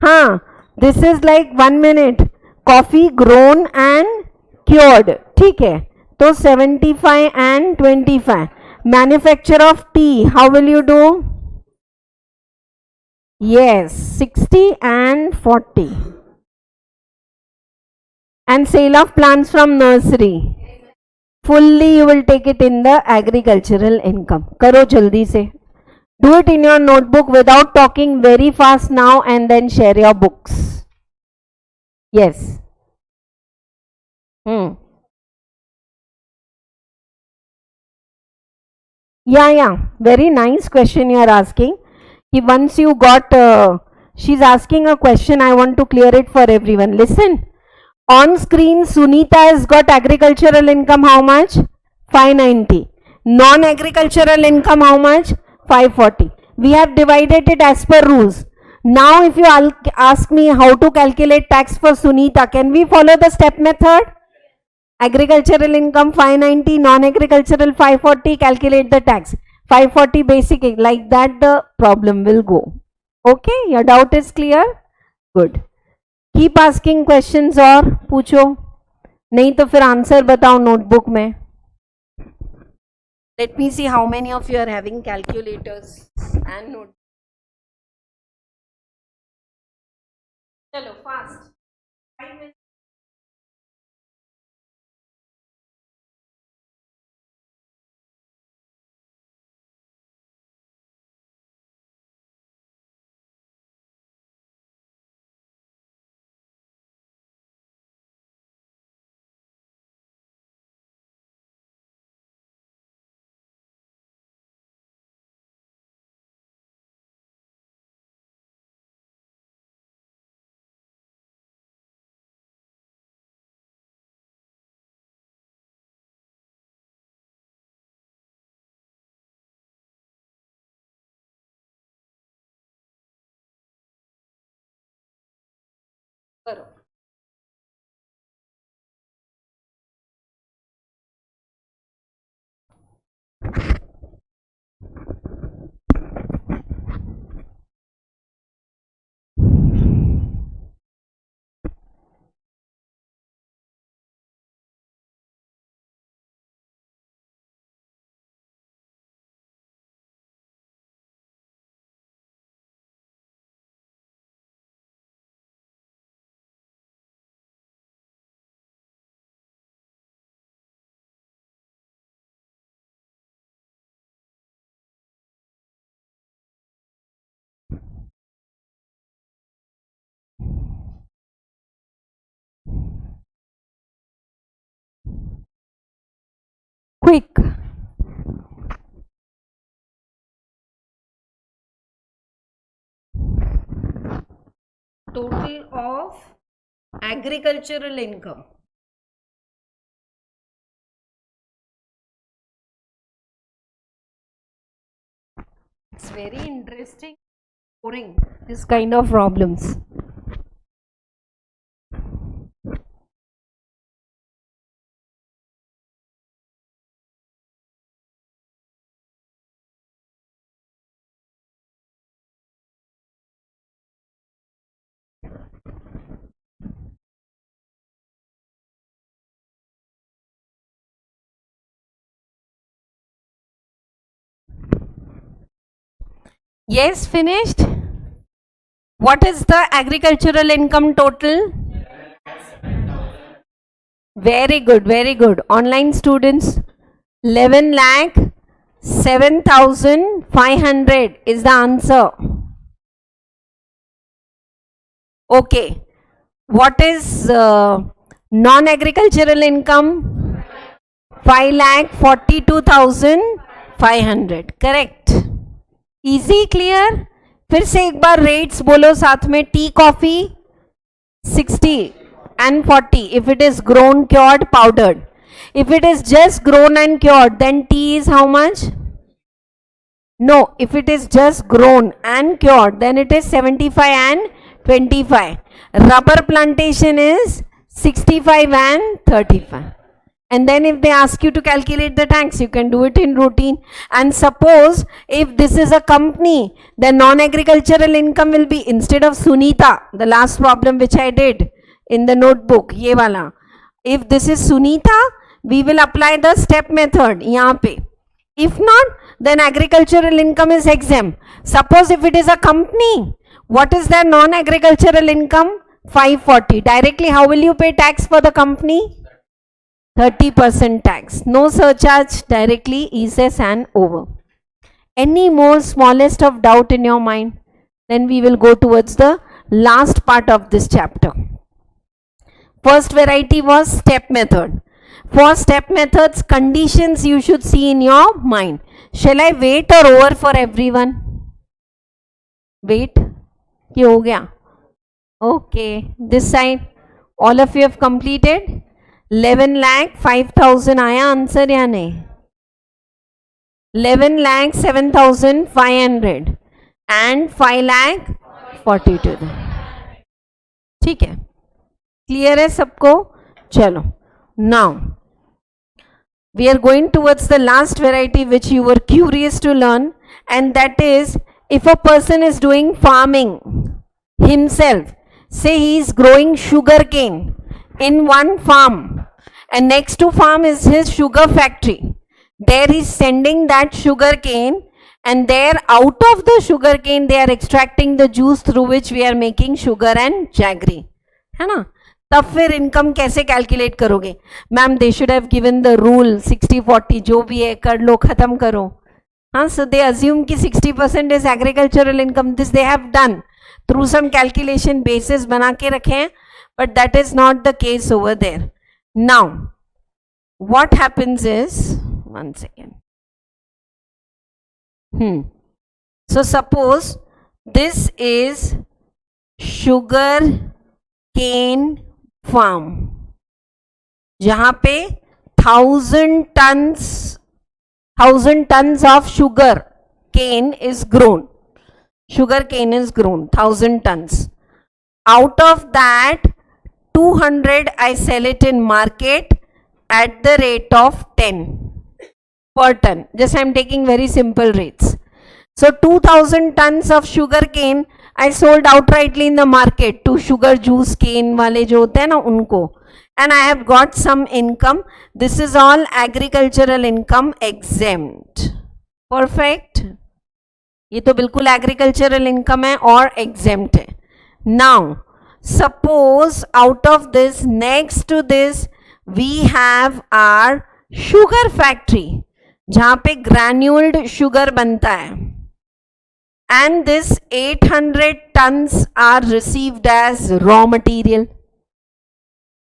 A: and this is like 1 minute. Coffee grown and cured. ठीक है, तो 75 and 25. Manufacture of tea, how will you do? Yes, 60 and 40. And sale of plants from nursery, fully you will take it in the agricultural income. करो जल्दी से. Do it in your notebook without talking very fast now, and then share your books. Yes. Yeah. Very nice question you are asking. Once you got, she's asking a question, I want to clear it for everyone. Listen. On screen, Sunita has got agricultural income how much? 590. Non-agricultural income how much? 540. We have divided it as per rules. Now if you ask me how to calculate tax for Sunita, can we follow the step method? Agricultural income 590, non-agricultural 540, calculate the tax. 540 basic, like that the problem will go. Okay, your doubt is clear? Good. Keep asking questions और पूछो, नहीं तो फिर answer बताओ notebook में. Let me see how many of you are having calculators and note. चलो fast. 5 minutes. करो. Quick. Total of agricultural income. It's very interesting, boring, this kind of problems. Yes, finished. What is the agricultural income total? Very good, very good. Online students, 11 lakh 7,500 is the answer. Okay. What is non-agricultural income? 5 lakh 42,500. Correct. Easy, clear? फिर से एक बार rates बोलो साथ में. Tea coffee 60 and 40 if it is grown, cured, powdered. If it is just grown and cured, then tea is how much? No, if it is just grown and cured, then it is 75 and 25. Rubber plantation is 65 and 35. And then if they ask you to calculate the tax, you can do it in routine. And suppose if this is a company, the non-agricultural income will be, instead of Sunita, the last problem which I did in the notebook, ye wala. If this is Sunita, we will apply the step method yahan pe. If not, then agricultural income is exempt. Suppose if it is a company, what is their non-agricultural income? 540. Directly, how will you pay tax for the company? 30% tax. No surcharge, directly ESS and over. Any more smallest of doubt in your mind? Then we will go towards the last part of this chapter. First variety was step method. For step methods, conditions you should see in your mind. Shall I wait or over for everyone? Wait. Ye ho gaya? Okay. This side, all of you have completed? 11 lakh 5,000 आया answer या नहीं? 11 lakh 7,500 and 5 lakh 42. ठीक है, clear है सबको? चलो, now we are going towards the last variety which you were curious to learn, and that is, if a person is doing farming himself, say he is growing sugar cane in one farm and next to farm is his sugar factory. There he is sending that sugar cane, and there out of the sugar cane they are extracting the juice through which we are making sugar and jaggery, है ना? तब फिर income कैसे calculate करोगे? Ma'am they should have given the rule 60-40, जो भी है कर लो, खत्म करो. हाँ, सो दे अज्यूम कि 60% is agricultural income. This they have done through some calculation basis बना के रखे हैं, but that is not the case over there. Now what happens is, one second, so suppose this is sugar cane farm जहां पे 1000 tons of sugar cane is grown. Sugar cane is grown 1000 tons. Out of that 200 I sell it in market at the rate of 10 per ton. Just I am taking very simple rates. So 2000 tons of sugar cane I sold outrightly in the market to sugar juice cane वाले जो होते हैं ना उनको, and I have got some income. This is all agricultural income exempt. Perfect. ये तो बिल्कुल agricultural income है और exempt है. Now suppose out of this, next to this we have our sugar factory जहाँ पे granuled sugar बनता है, and this 800 tons are received as raw material.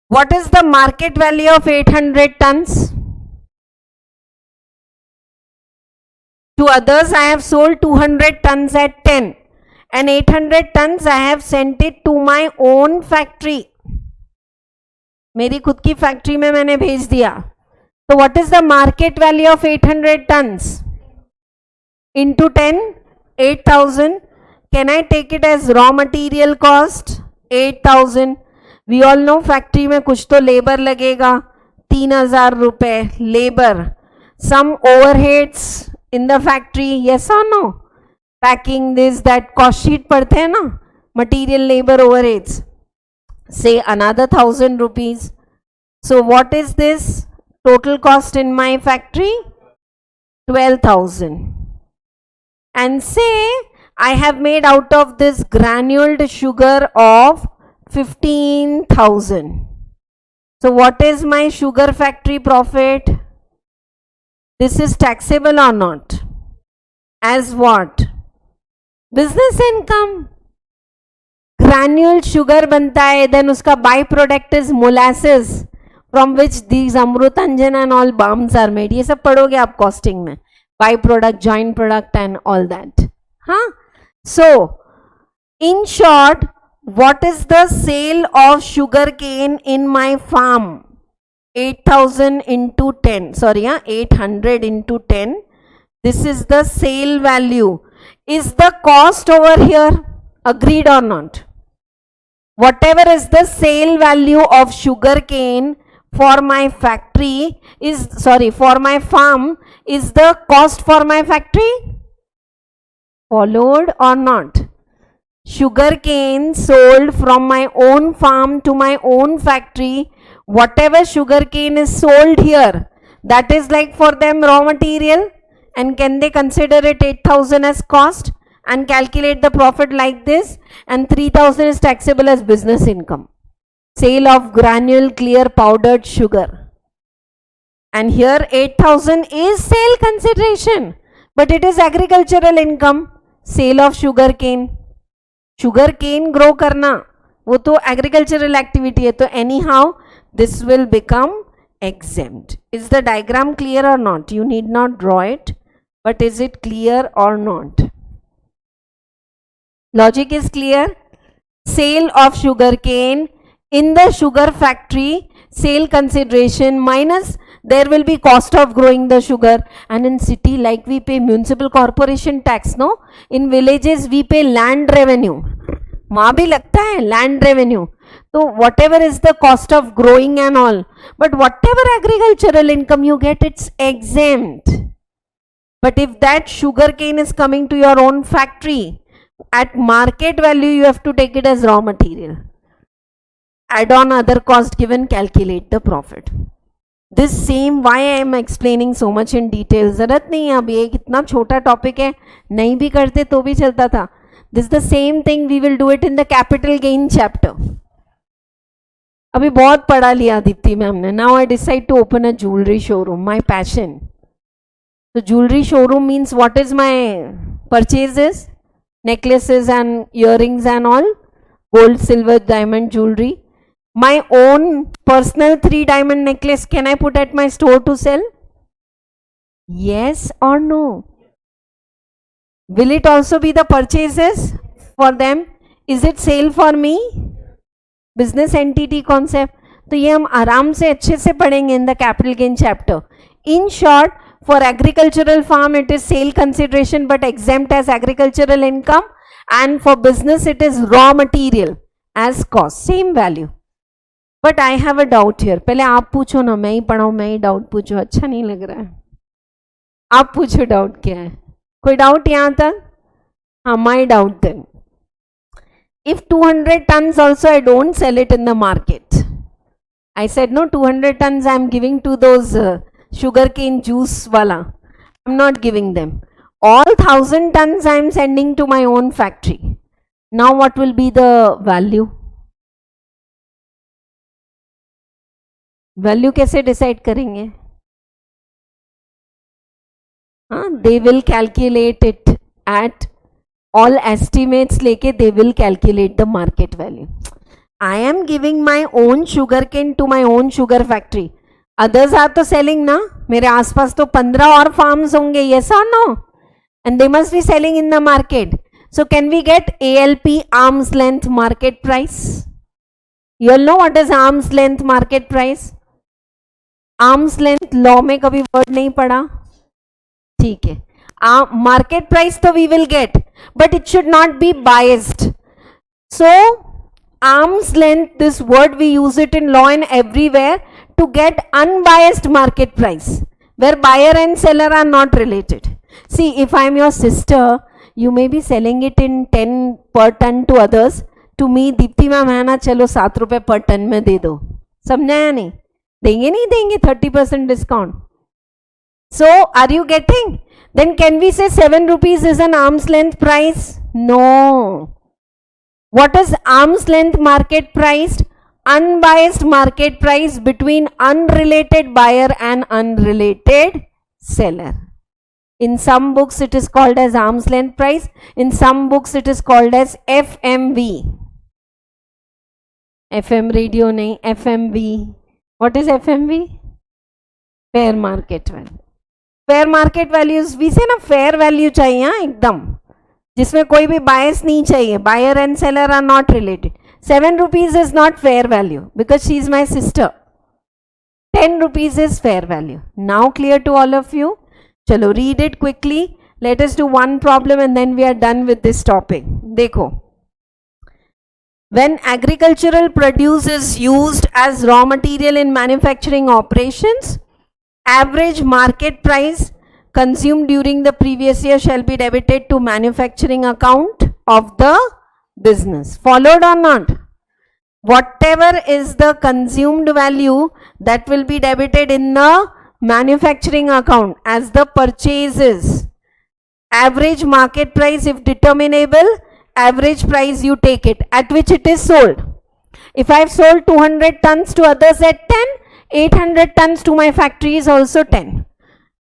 A: What is the market value of 800 tons? To others I have sold 200 tons at 10, and 800 tons I have sent it to my own factory. मेरी खुद की factory में मैंने भेज दिया. So what is the market value of 800 tons? Into 10, 8,000. Can I take it as raw material cost? 8,000. We all know factory में कुछ तो लेबर लगेगा, 3,000 रुपए labour. Some overheads in the factory, yes or no? Packing this, that, cost sheet पढ़ते हैं ना, material labor overheads. Say another 1,000 rupees. So what is this total cost in my factory? 12,000. And say I have made out of this granuled sugar of 15,000. So what is my sugar factory profit? This is taxable or not? As what? Business income. Granule sugar बनता है, then उसका by product is molasses from which these amrutanjan and all balms are made. ये सब पढ़ोगे आप costing में. By product, joint product and all that. Huh? So, in short, what is the sale of sugar cane in my farm? 8,000 into 10. Sorry, 800 into 10. This is the sale value. Is the cost over here? Agreed or not? Whatever is the sale value of sugar cane for my factory is, sorry, for my farm is the cost for my factory. Followed or not? Sugar cane sold from my own farm to my own factory, whatever sugar cane is sold here, that is like for them raw material, and can they consider it 8,000 as cost and calculate the profit like this, and 3,000 is taxable as business income. Sale of granule clear powdered sugar, and here 8,000 is sale consideration, but it is agricultural income. Sale of sugar cane, sugar cane grow करना वो तो agricultural activity है, तो any how this will become exempt. Is the diagram clear or not? You need not draw it, but is it clear or not? Logic is clear. Sale of sugar cane in the sugar factory, sale consideration minus there will be cost of growing the sugar, and in city like we pay municipal corporation tax, no? In villages we pay land revenue. वहाँ भी लगता है land revenue. So whatever is the cost of growing and all, but whatever agricultural income you get, it's exempt. But if that sugar cane is coming to your own factory, at market value you have to take it as raw material. Add on other cost given, calculate the profit. This same, why I am explaining so much in detail, जरूरत नहीं है, अब ये कितना छोटा topic है, नहीं भी करते तो भी चलता था. This is the same thing we will do it in the capital gain chapter. अभी बहुत पढ़ा लिया दीप्ति मैम ने. Now I decide to open a jewelry showroom, my passion. So jewelry showroom means what is my purchases? Necklaces and earrings and all, gold, silver, diamond jewelry. My own personal 3 diamond necklace, can I put at my store to sell? Yes or no? Will it also be the purchases for them? Is it sale for me? Business entity concept. तो ये हम आराम से अच्छे से पढ़ेंगे in the capital gain chapter. In short, for agricultural farm it is sale consideration but exempt as agricultural income, and for business it is raw material as cost, same value. But I have a doubt here. पहले आप पूछो ना, मैं ही पढ़ाऊँ, मैं ही doubt पूछूँ, अच्छा नहीं लग रहा है. आप पूछो डाउट क्या है. कोई डाउट यहाँ तक? हाँ, my doubt then. If 200 tons also I don't sell it in the market. I said no, 200 tons I am giving to those sugarcane juice wala. I am not giving them. All 1000 tons I am sending to my own factory. Now what will be the value? Value कैसे decide करेंगे? हाँ, they will calculate it at all estimates लेके they will calculate the market value. I am giving my own sugar cane to my own sugar factory. Others are तो selling ना, मेरे आसपास तो 15 और फार्म्स होंगे, यस और no, and they must be selling in the market. So can we get ALP, arms length market price? You all know what is arms length market price? Arms length law में कभी word नहीं पढ़ा? ठीक है. Market price तो we will get, but it should not be biased. So arms length, this word we use it in law and everywhere to get unbiased market price where buyer and seller are not related. See, if I am your sister, you may be selling it in 10 per ton to others. To me, Deepti ma'am है ना, चलो 7 रुपए पर ton में दे दो. समझा या नहीं? देंगे नहीं देंगे 30% discount. So, are you getting? Then can we say 7 rupees is an arm's length price? No. What is arm's length market price? Unbiased market price between unrelated buyer and unrelated seller. In some books it is called as arm's length price. In some books it is called as FMV. FM radio nahi, FMV. What is FMV? Fair market value. Fair market values, we say ना fair value चाहिए हाँ एकदम, जिसमें कोई भी bias नहीं चाहिए. Buyer and seller are not related. 7 rupees is not fair value because she is my sister. 10 rupees is fair value. Now clear to all of you? चलो read it quickly. Let us do one problem and then we are done with this topic. देखो, when agricultural produce is used as raw material in manufacturing operations, average market price consumed during the previous year shall be debited to manufacturing account of the business. Followed or not? Whatever is the consumed value, that will be debited in the manufacturing account as the purchases. Average market price, if determinable, average price you take it at which it is sold. If I have sold 200 tons to others at 10, 800 tons to my factory is also 10.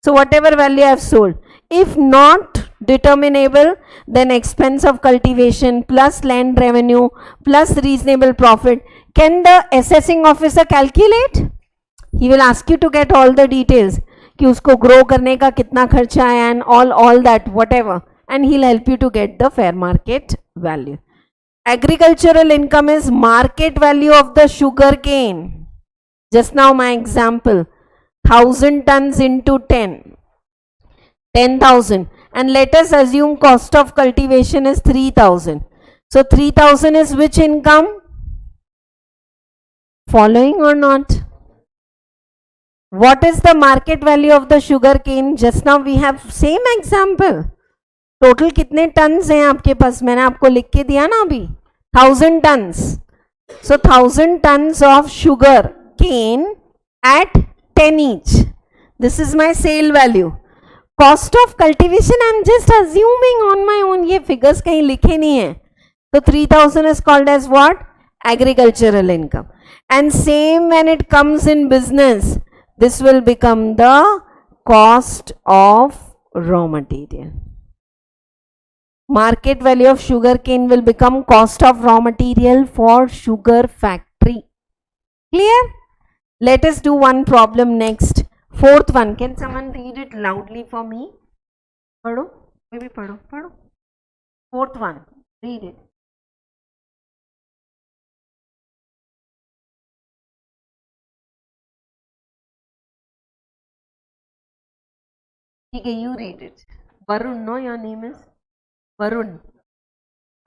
A: So whatever value I have sold. If not determinable, then expense of cultivation plus land revenue plus reasonable profit. Can the assessing officer calculate? He will ask you to get all the details कि उसको grow करने का कितना खर्चा है and all that whatever, and he'll help you to get the fair market value. Agricultural income is market value of the sugar cane. Just now my example, 1000 tons into 10, 10,000, and let us assume cost of cultivation is 3000. So 3000 is which income? Following or not? What is the market value of the sugar cane? Just now we have same example. Total कितने tons हैं आपके पास? मैंने आपको लिख के दिया ना अभी, 1000 tons. So 1000 tons of sugar cane at 10 each. This is my sale value. Cost of cultivation I am just assuming on my own. ये figures कहीं लिखे नहीं हैं. So 3000 is called as what? Agricultural income. And same when it comes in business, this will become the cost of raw material. Market value of sugar cane will become cost of raw material for sugar factory. Clear? Let us do one problem next. Fourth one. Can someone read it loudly for me? Padho? Maybe padho. Fourth one. Read it. ठीक है, you read it. Varun, no, your name is Varun.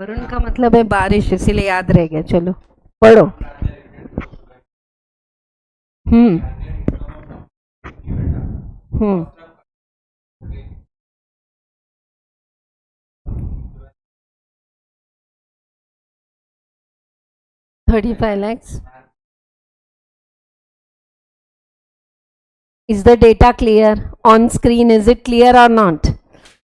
A: Varun का मतलब है बारिश, इसीलिए याद रह गया. चलो पढ़ो. $35 lakhs. Is the data clear on screen? Is it clear or not?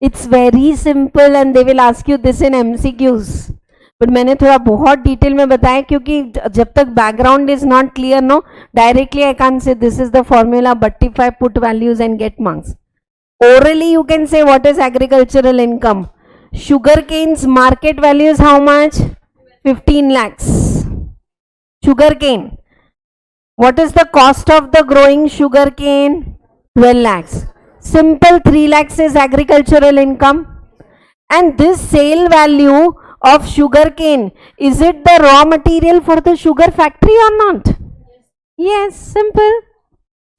A: It's very simple and they will ask you this in MCQs. But मैंने थोड़ा बहुत डिटेल में बताया क्योंकि जब तक background is not clear, no, directly I can't say this is the formula, but if I put values and get marks. Orally you can say what is agricultural income. Sugar cane's market value is how much? 15 lakhs. Sugar cane. What is the cost of the growing sugar cane? 12 lakhs. Simple, 3 lakhs is agricultural income. And this sale value of sugar cane, is it the raw material for the sugar factory or not? Yes, simple.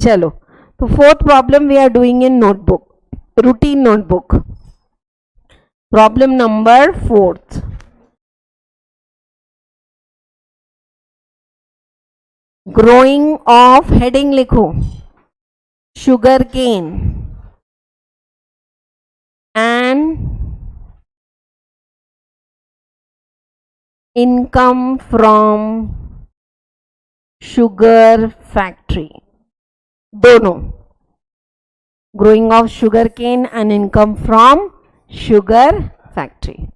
A: Chalo. So fourth problem we are doing in notebook, routine notebook. Problem number 4th. Growing of, heading likho, sugar cane and income from sugar factory. Dono. Growing of sugar cane and income from sugar factory.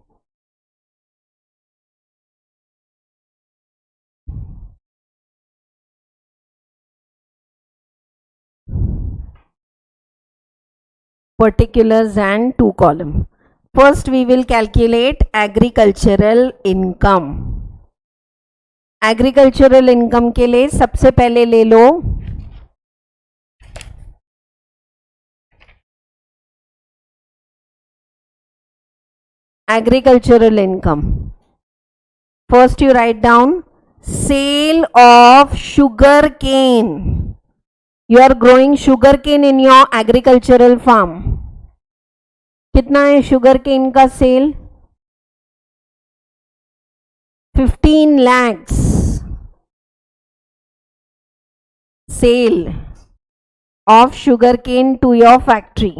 A: Particulars and 2 column. First we will calculate agricultural income. Agricultural income के लिए सबसे पहले ले लो agricultural income. First you write down sale of sugar cane. You are growing sugar cane in your agricultural farm. कितना है sugar cane का sale? 15 lakhs sale of sugar cane to your factory.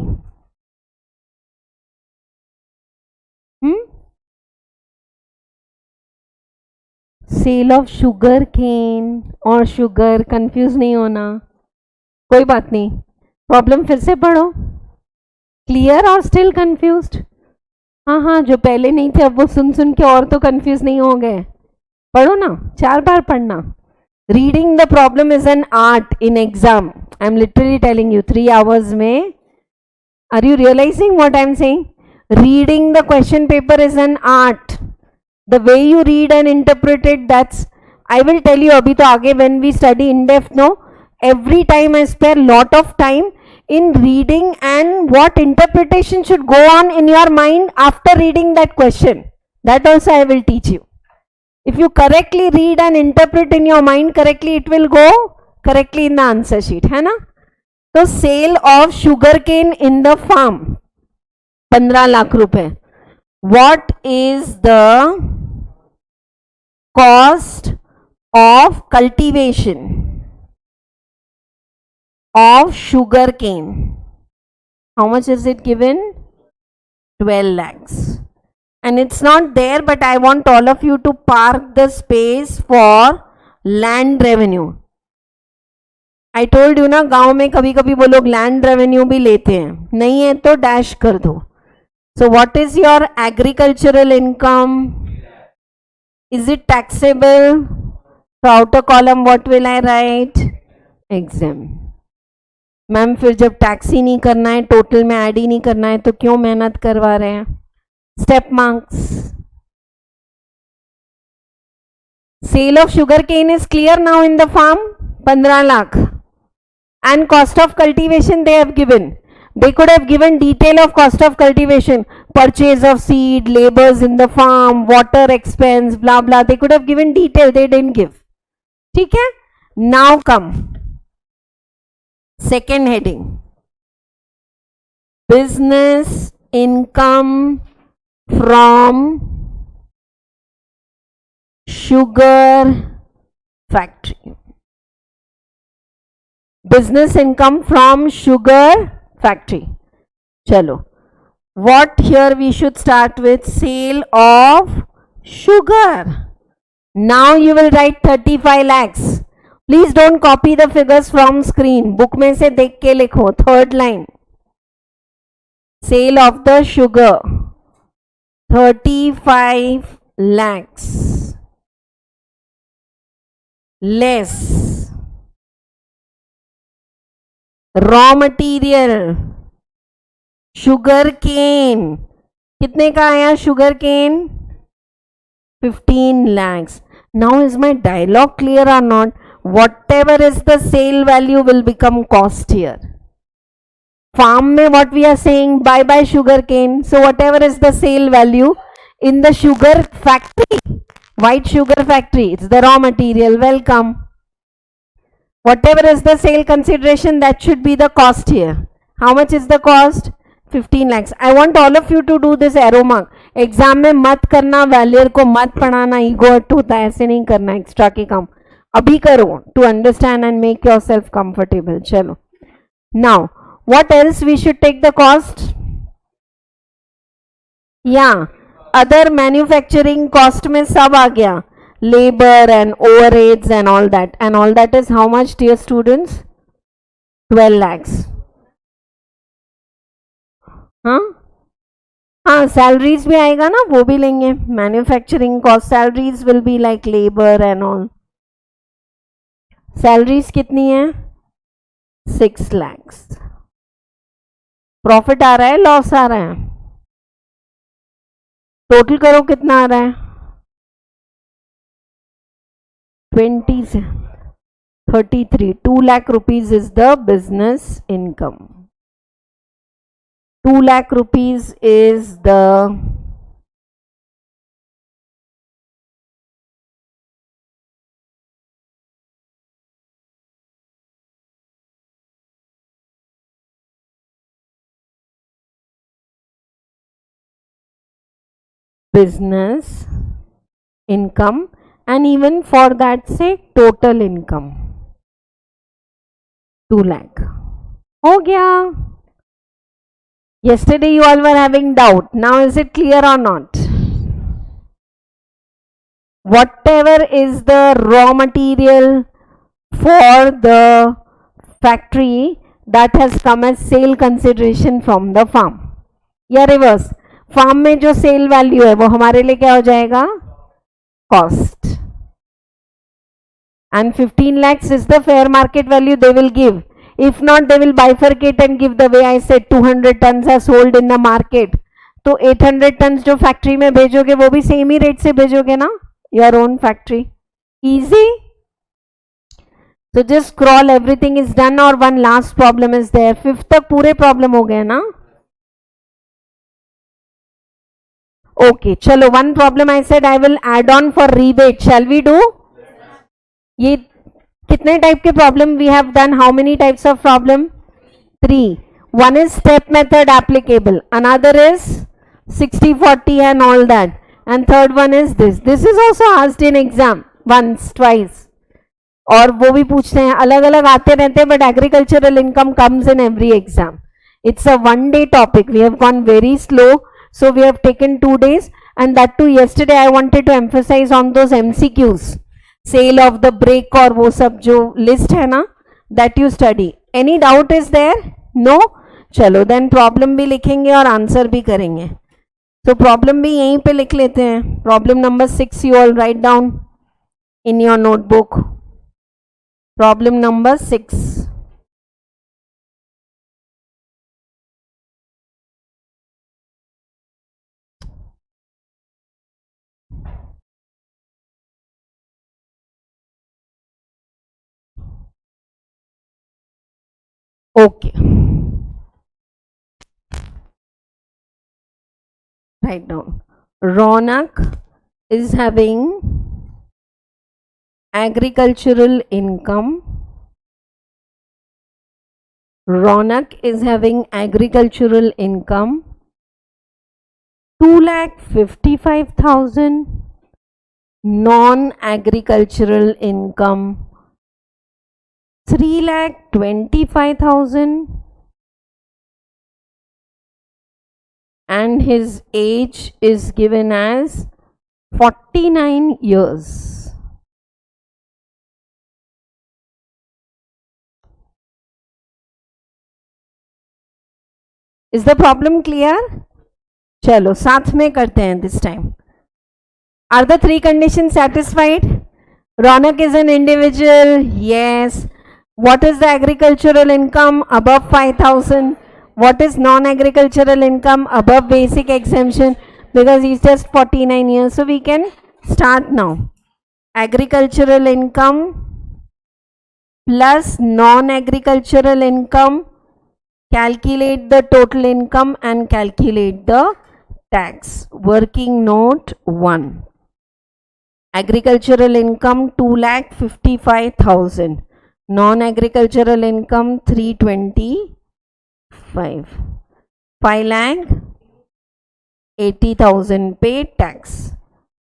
A: Sale of sugar cane और sugar, confuse नहीं होना, कोई बात नहीं, problem फिर से पढ़ो. क्लियर और स्टिल कंफ्यूज्ड? हाँ हाँ, जो पहले नहीं थे अब वो सुन सुन के और तो कंफ्यूज नहीं हो गए. पढ़ो ना, 4 बार पढ़ना. Reading the problem is an art in exam. I am literally telling you, 3 hours में. Are you realizing what I am saying? Reading the question paper is an art. The way you read and interpret it, that's, I will tell you abhi to aage when we study in depth, no, every time I spare lot of time in reading and what interpretation should go on in your mind after reading that question. That also I will teach you. If you correctly read and interpret in your mind correctly, it will go correctly in the answer sheet, है ना? तो sale of sugarcane in the farm 15 lakh रुपए. What is the cost of cultivation of sugar cane? How much is it given? 12 lakhs. And it's not there, but I want all of you to park the space for land revenue. I told you ना, गांव में कभी कभी वो लोग land revenue भी लेते हैं, नहीं है तो डैश कर दो. So what is your agricultural income? Is it taxable? So outer column what will I write? Exempt. Ma'am फिर जब टैक्स ही नहीं करना है, टोटल में ऐड ही नहीं करना है, तो क्यों मेहनत करवा रहे हैं? Step marks. Sale of sugar cane is clear now in the farm, 15 lakh. And cost of cultivation they have given. They could have given detail of cost of cultivation, purchase of seed, labors in the farm, water expense, blah blah. They could have given detail, they didn't give. ठीक है? Now come second heading, business income from sugar factory. Business income from sugar factory. Chalo. What here we should start with? Sale of sugar. Now you will write 35 lakhs. Please don't copy the figures from screen. Book में से देख के लिखो. Third line. Sale of the sugar. 35 lakhs. Less raw material sugar cane. कितने का आया sugar cane? 15 lakhs. Now is my dialogue clear or not? Whatever is the sale value will become cost here. Farm में what we are saying, buy sugar cane. So whatever is the sale value in the sugar factory, white sugar factory, it's the raw material. Welcome. Whatever is the sale consideration, that should be the cost here. How much is the cost? 15 lakhs. I want all of you to do this arrow mark. Exam में मत करना, valuer को मत पढ़ाना, ego hurt होता है, ऐसे नहीं करना एक्स्ट्रा के काम. अभी करो to understand and make yourself comfortable. चलो, now what else we should take the cost? या अदर मैन्युफैक्चरिंग कॉस्ट में सब आ गया, labor and overheads and all that is how much, dear students? 12 lakhs. हाँ हाँ, सैलरीज भी आएगा ना, वो भी लेंगे. Manufacturing cost, salaries will be like labour and all. Salaries कितनी है? 6 lakhs. प्रॉफिट आ रहा है, लॉस आ रहा है? टोटल करो कितना आ रहा है? 20 से 33. 2 lakh rupees is the business income. 2 lakh rupees is the business income, and even for that say total income 2 lakh. हो गया. Yesterday you all were having doubt. Now is it clear or not? Whatever is the raw material for the factory, that has come as sale consideration from the farm. या reverse, farm में जो cell value है वो हमारे लिए क्या हो जाएगा? Cost. And 15 lakhs is the fair market value they will give. If not, they will bifurcate and give the way I said 200 tons are sold in the market. तो 800 tons जो factory में भेजोगे वो भी सेम ही rate से भेजोगे ना, your own factory. Easy. So just scroll, everything is done, और one last problem is there. 5th तक पूरे problem हो गए ना? Okay, चलो one problem I said I will add on for rebate. Shall we do? ये कितने type के problem we have done? How many types of problem? 3. One is step method applicable, another is 60-40 and all that, and third one is this. This is also asked in exam once, twice, और वो भी पूछते हैं, अलग अलग आते रहते हैं, but agricultural income comes in every exam. It's a one-day topic. We have gone very slow, so we have taken 2 days, and that too yesterday I wanted to emphasize on those MCQs. Sale of the break और वो सब जो list है ना, that you study. Any doubt is there? No? चलो then problem भी लिखेंगे और आंसर भी करेंगे. तो प्रॉब्लम भी यहीं पे लिख लेते हैं. Problem number 6 you all write down in your notebook. Problem number 6. Okay. Write down. Ronak is having agricultural income. Ronak is having agricultural income 2,55,000. Non-agricultural income 3,25,000, and his age is given as 49 years. Is the problem clear? चलो साथ में करते हैं this time. Are the 3 conditions satisfied? Ronak is an individual. Yes. What is the agricultural income? Above 5,000. What is non-agricultural income? Above basic exemption, because he's just 49 years. So we can start now. Agricultural income plus non-agricultural income. Calculate the total income and calculate the tax. Working note 1. Agricultural income 2,55,000. Non-agricultural income 325. 5,80,000 पे tax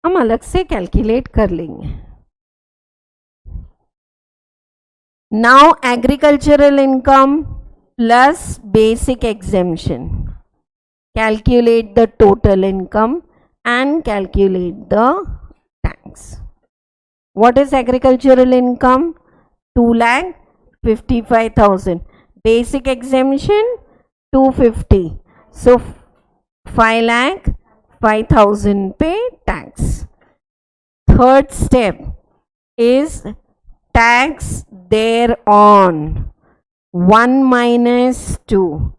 A: हम अलग से calculate कर लेंगे. Now agricultural income plus basic exemption. Calculate the total income and calculate the tax. What is agricultural income? 2,55,000. Basic exemption 250. So 5,05,000 pay tax. Third step is tax thereon. 1 minus 2.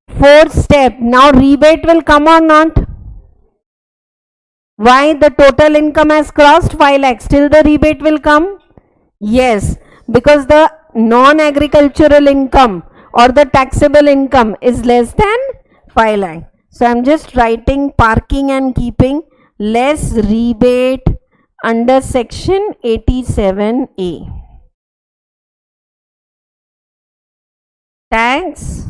A: Fourth step, now rebate will come or not? Why? The total income has crossed 5 lakhs. Still the rebate will come? Yes, because the non-agricultural income or the taxable income is less than 5 lakh. So I am just writing parking and keeping less rebate under section 87A. Tax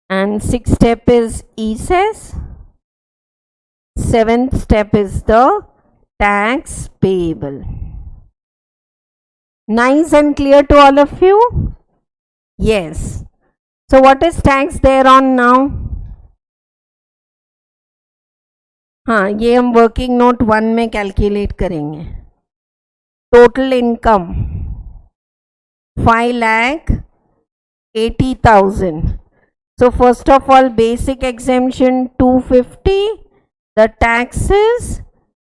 A: and sixth step is ESES. Seventh step is the tax payable. Nice and clear to all of you? Yes. So what is tax there on now? हाँ, ये हम working note 1 में calculate करेंगे. Total income 5,80,000. So first of all, basic exemption 250. The tax is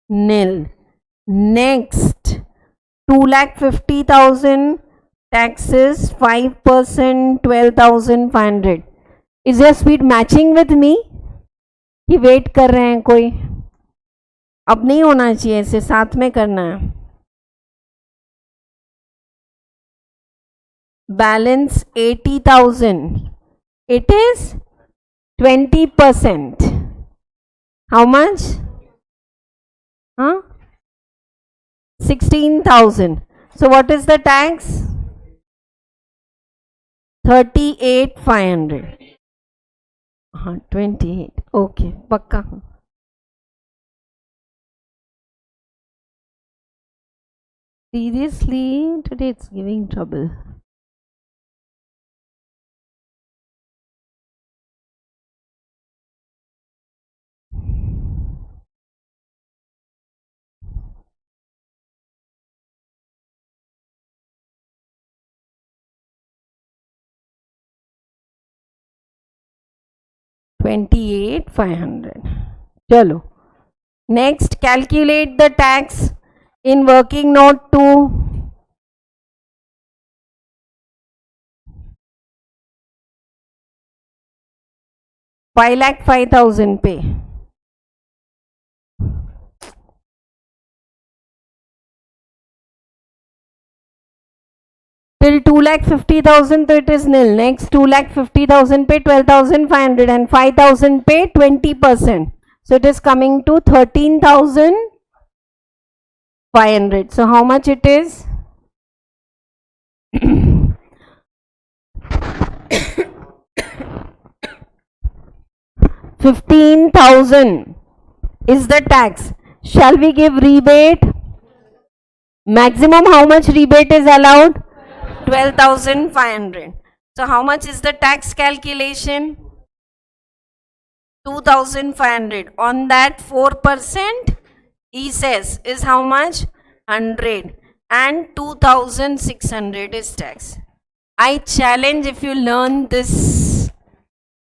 A: nil. Next, 2,50,000. Taxes 5%, 12,500. Is your speed matching with me? कि wait कर रहे हैं कोई? अब नहीं होना चाहिए, ऐसे साथ में करना है. Balance 80,000. It is 20%. How much? 16,000. So what is the tax? 38,500. 28. Okay, पक्का. Seriously, today it's giving trouble. $28,500. Chalo. Next, calculate the tax in working note 2. $5,05,000 pay. Till 2,50,000, so it is nil. Next, 2,50,000 pay 12,500 and 5,000 pay 20%. So it is coming to 13,500. So how much it is? 15,000 is the tax. Shall we give rebate? Maximum how much rebate is allowed? 12,500. So how much is the tax calculation? 2,500. On that 4% ESES is how much? 100. And 2,600 is tax. I challenge if you learn this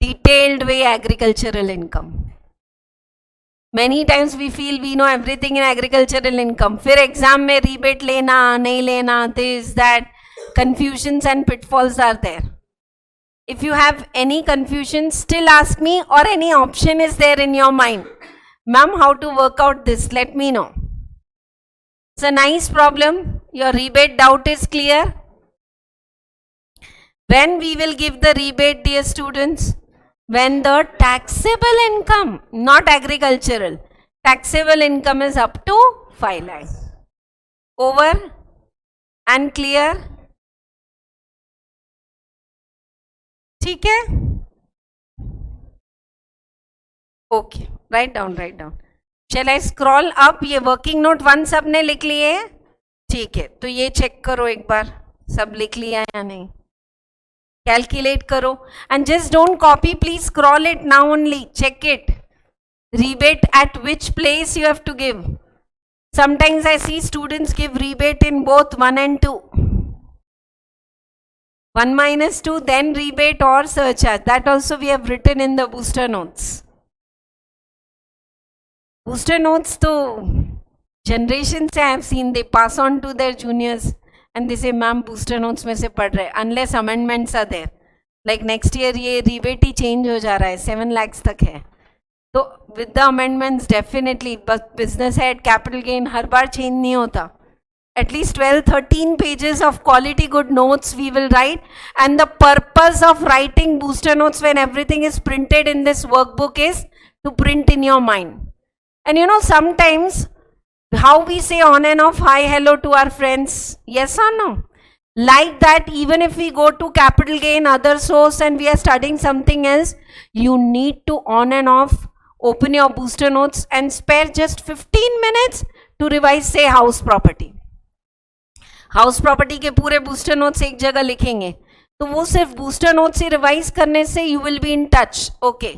A: detailed way agricultural income. Many times we feel we know everything in agricultural income. फिर exam में rebate लेना नहीं लेना, this that, confusions and pitfalls are there. If you have any confusion, still ask me, or any option is there in your mind. Ma'am, how to work out this? Let me know. It's a nice problem. Your rebate doubt is clear. When we will give the rebate, dear students? When the taxable income, not agricultural, taxable income is up to 5 lakhs. Over and clear? ठीक है? Okay, write down. Shall I scroll up? ये working note 1 सबने लिख लिए है? ठीक है, तो ये check करो एक बार, सब लिख लिया या नहीं? Calculate karo and just don't copy, please scroll it now only, check it. Rebate at which place you have to give. Sometimes I see students give rebate in both 1 and 2. 1 minus 2, then rebate or surcharge. That also we have written in the booster notes. Booster notes to generations I have seen, they pass on to their juniors. And they say, ma'am, booster notes में से पढ़ रहे, unless amendments are there. Like next year ये rebate ही change हो जा रहा है, 7 lakhs तक है. तो with the amendments definitely, but business head, capital gain her bar change नहीं होता. At least 12-13 pages of quality good notes we will write. And the purpose of writing booster notes when everything is printed in this workbook is to print in your mind. And you know, sometimes how we say on and off hi hello to our friends, yes or no? Like that, even if we go to capital gain, other source, and we are studying something else, you need to on and off open your booster notes and spare just 15 minutes to revise, say, house property. House property के पूरे booster notes एक जगह लिखेंगे, तो वो सिर्फ booster note से revise करने से you will be in touch. Okay,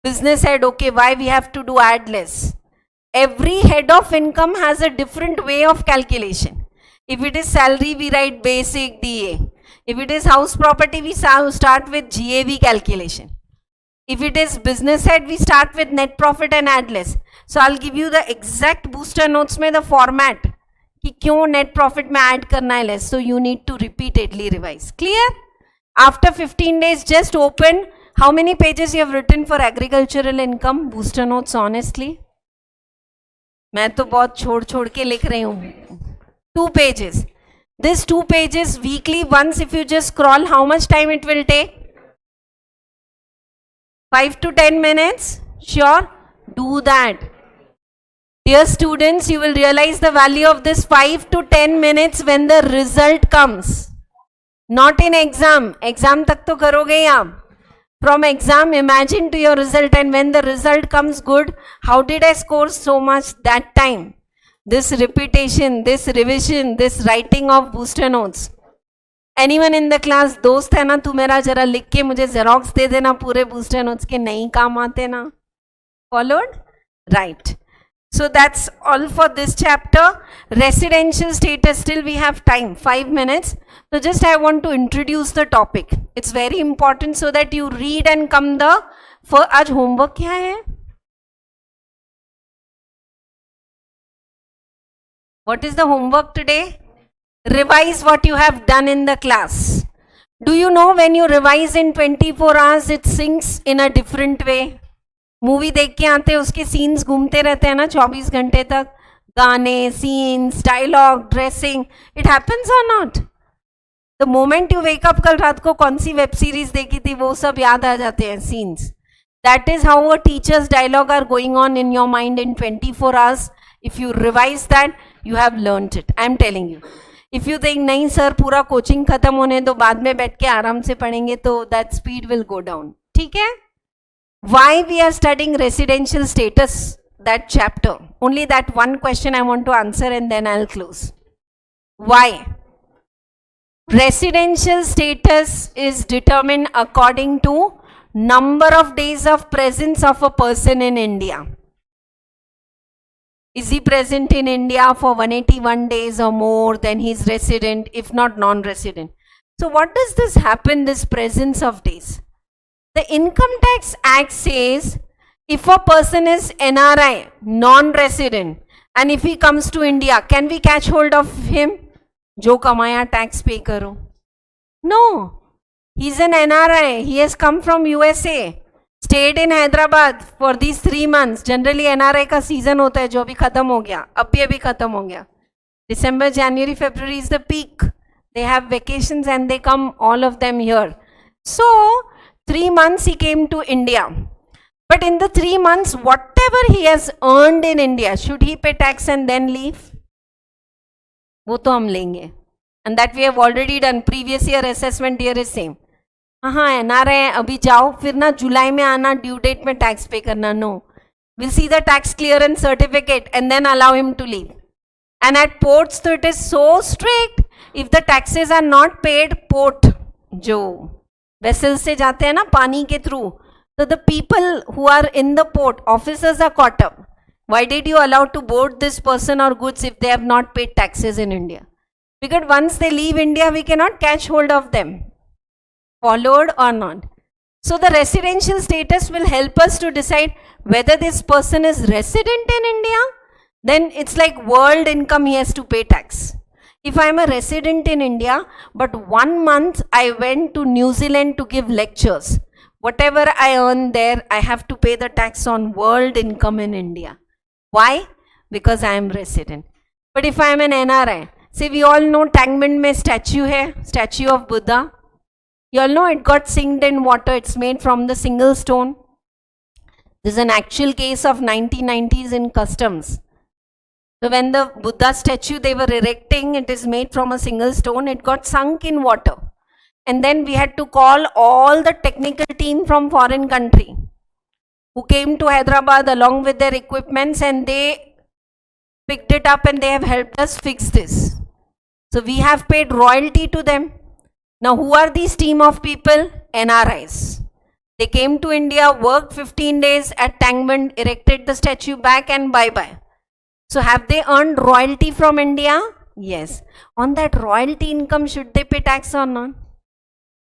A: business head, okay, why we have to do add less. Every head of income has a different way of calculation. If it is salary, we write basic DA. If it is house property, we start with GAV calculation. If it is business head, we start with net profit and add less. So I'll give you the exact booster notes में the format कि क्यों net profit में add करना है less. So you need to repeatedly revise. Clear? After 15 days, just open. How many pages you have written for agricultural income? Booster notes, honestly. मैं तो बहुत छोड़ के लिख रही हूँ. 2 pages. This 2 pages weekly once, if you just scroll, how much time it will take? 5 to 10 minutes. Sure, do that. Dear students, you will realize the value of this 5 to 10 minutes when the result comes. Not in exam. Exam tak to karoge hi aap. From exam, imagine to your result, and when the result comes good, how did I score so much that time? This repetition, this revision, this writing of booster notes. Anyone in the class, दोस्त है ना, तू मेरा जरा लिख के मुझे xerox दे देना पूरे booster notes के, नहीं काम आते ना. Followed? Right. So that's all for this chapter. Residential status, still we have time, 5 minutes. So just I want to introduce the topic. It's very important so that you read and come the, for आज homework क्या है? What is the homework today? Revise what you have done in the class. Do you know when you revise in 24 hours, it sinks in a different way? Movie देख के आते हैं, उसके scenes घूमते रहते हैं ना 24 घंटे तक, गाने, scenes, dialogue, dressing. It happens और not? The moment you wake up, कल रात को कौन सी वेब सीरीज देखी थी, वो सब याद आ जाते हैं scenes. That is how a teachers dialogue are going on in your mind in 24 hours. If you revise that, you have learned it. I am telling you. If you think नहीं sir पूरा coaching खत्म होने दो, बाद में बैठ के आराम से पढ़ेंगे, तो that speed will go down. ठीक है? Why we are studying residential status, that chapter? Only that one question I want to answer and then I'll close. Why? Residential status is determined according to number of days of presence of a person in India. Is he present in India for 181 days or more, then he is resident, if not non-resident. So what does this happen, this presence of days? The Income Tax Act says if a person is NRI, non-resident, and if he comes to India, can we catch hold of him? Jo kamaya tax pay karo. No, he's an NRI. He has come from USA, stayed in Hyderabad for these 3 months. Generally NRI का season होता है जो अभी खत्म हो गया, अभी खत्म हो गया. December, January, February is the peak. They have vacations and they come, all of them here. So 3 months he came to India, but in the 3 months, whatever he has earned in India, should he pay tax and then leave? वो तो हम लेंगे, and that we have already done. Previous year assessment year is same. हाँ NRI है, अभी जाओ, फिर ना जुलाई में आना, ड्यू डेट में टैक्स पे करना. No, we'll see the tax clearance certificate and then allow him to leave. And at ports, so it is so strict. If the taxes are not paid, port जो vessels से जाते हैं ना पानी के through, so the people who are in the port, officers are caught up. Why did you allow to board this person or goods if they have not paid taxes in India? Because once they leave India, we cannot catch hold of them. Followed or not? So the residential status will help us to decide whether this person is resident in India. Then it's like world income, he has to pay tax. If I am a resident in India, but 1 month I went to New Zealand to give lectures, whatever I earn there, I have to pay the tax on world income in India. Why? Because I am resident. But if I am an NRI, say we all know Tangmand में statue है, statue of Buddha. You all know it got sunk in water. It's made from the single stone. This is an actual case of 1990s in customs. So when the Buddha statue they were erecting, it is made from a single stone, it got sunk in water. And then we had to call all the technical team from foreign country who came to Hyderabad along with their equipments, and they picked it up and they have helped us fix this. So we have paid royalty to them. Now who are these team of people? NRIs. They came to India, worked 15 days at Tangband, erected the statue back, and bye-bye. So have they earned royalty from India? Yes. On that royalty income, should they pay tax or not?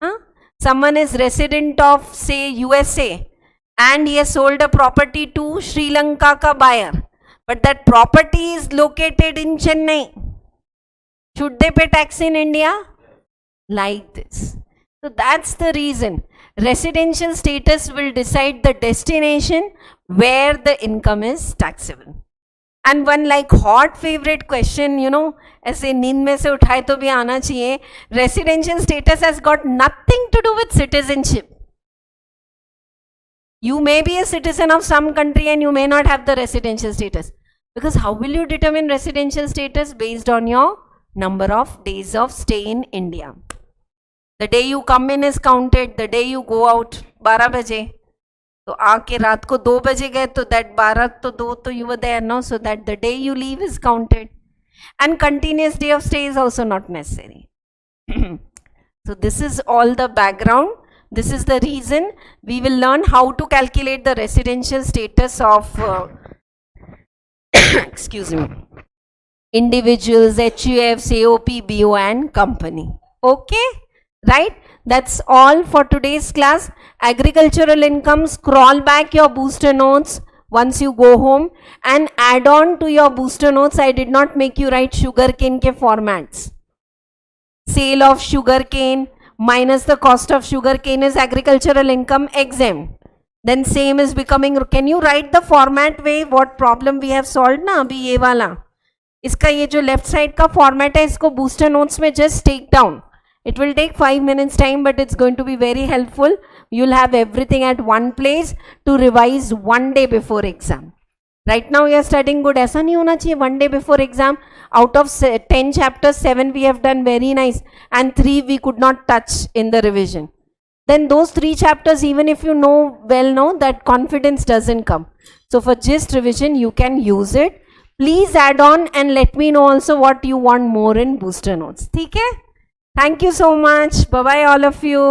A: Huh? Someone is resident of, say, USA, and he has sold a property to Sri Lanka ka buyer, but that property is located in Chennai. Should they pay tax in India? Like this. So that's the reason. Residential status will decide the destination where the income is taxable. And one like hot favorite question, you know, ऐसे नींद में से उठाए तो भी आना चाहिए. Residential status has got nothing to do with citizenship. You may be a citizen of some country and you may not have the residential status. Because how will you determine residential status? Based on your number of days of stay in India. The day you come in is counted, the day you go out 12 बजे. तो आके रात को 2 बजे गए तो that 12 तो 2 तो you were there, no? So that the day you leave is counted. And continuous day of stay is also not necessary. So this is all the background. This is the reason we will learn how to calculate the residential status of excuse me, individuals, HUFs, AOP, BO and company. Okay, right? That's all for today's class. Agricultural income, scroll back your booster notes once you go home and add on to your booster notes. I did not make you write sugarcane ke formats. Sale of sugarcane minus the cost of sugarcane is agricultural income exempt. Then same is becoming, can you write the format way what problem we have solved na abhi ye wala. इसका ये जो left side का format है इसको booster notes में just take down. It will take 5 minutes time, but it's going to be very helpful. You'll have everything at one place to revise one day before exam. Right now you are studying good. ऐसा नहीं होना चाहिए one day before exam. Out of 10 chapters, 7 we have done very nice and 3 we could not touch in the revision. Then those 3 chapters, even if you know, well know, that confidence doesn't come. So for gist revision, you can use it. Please add on and let me know also what you want more in booster notes. ठीक है? Thank you so much. Bye-bye all of you.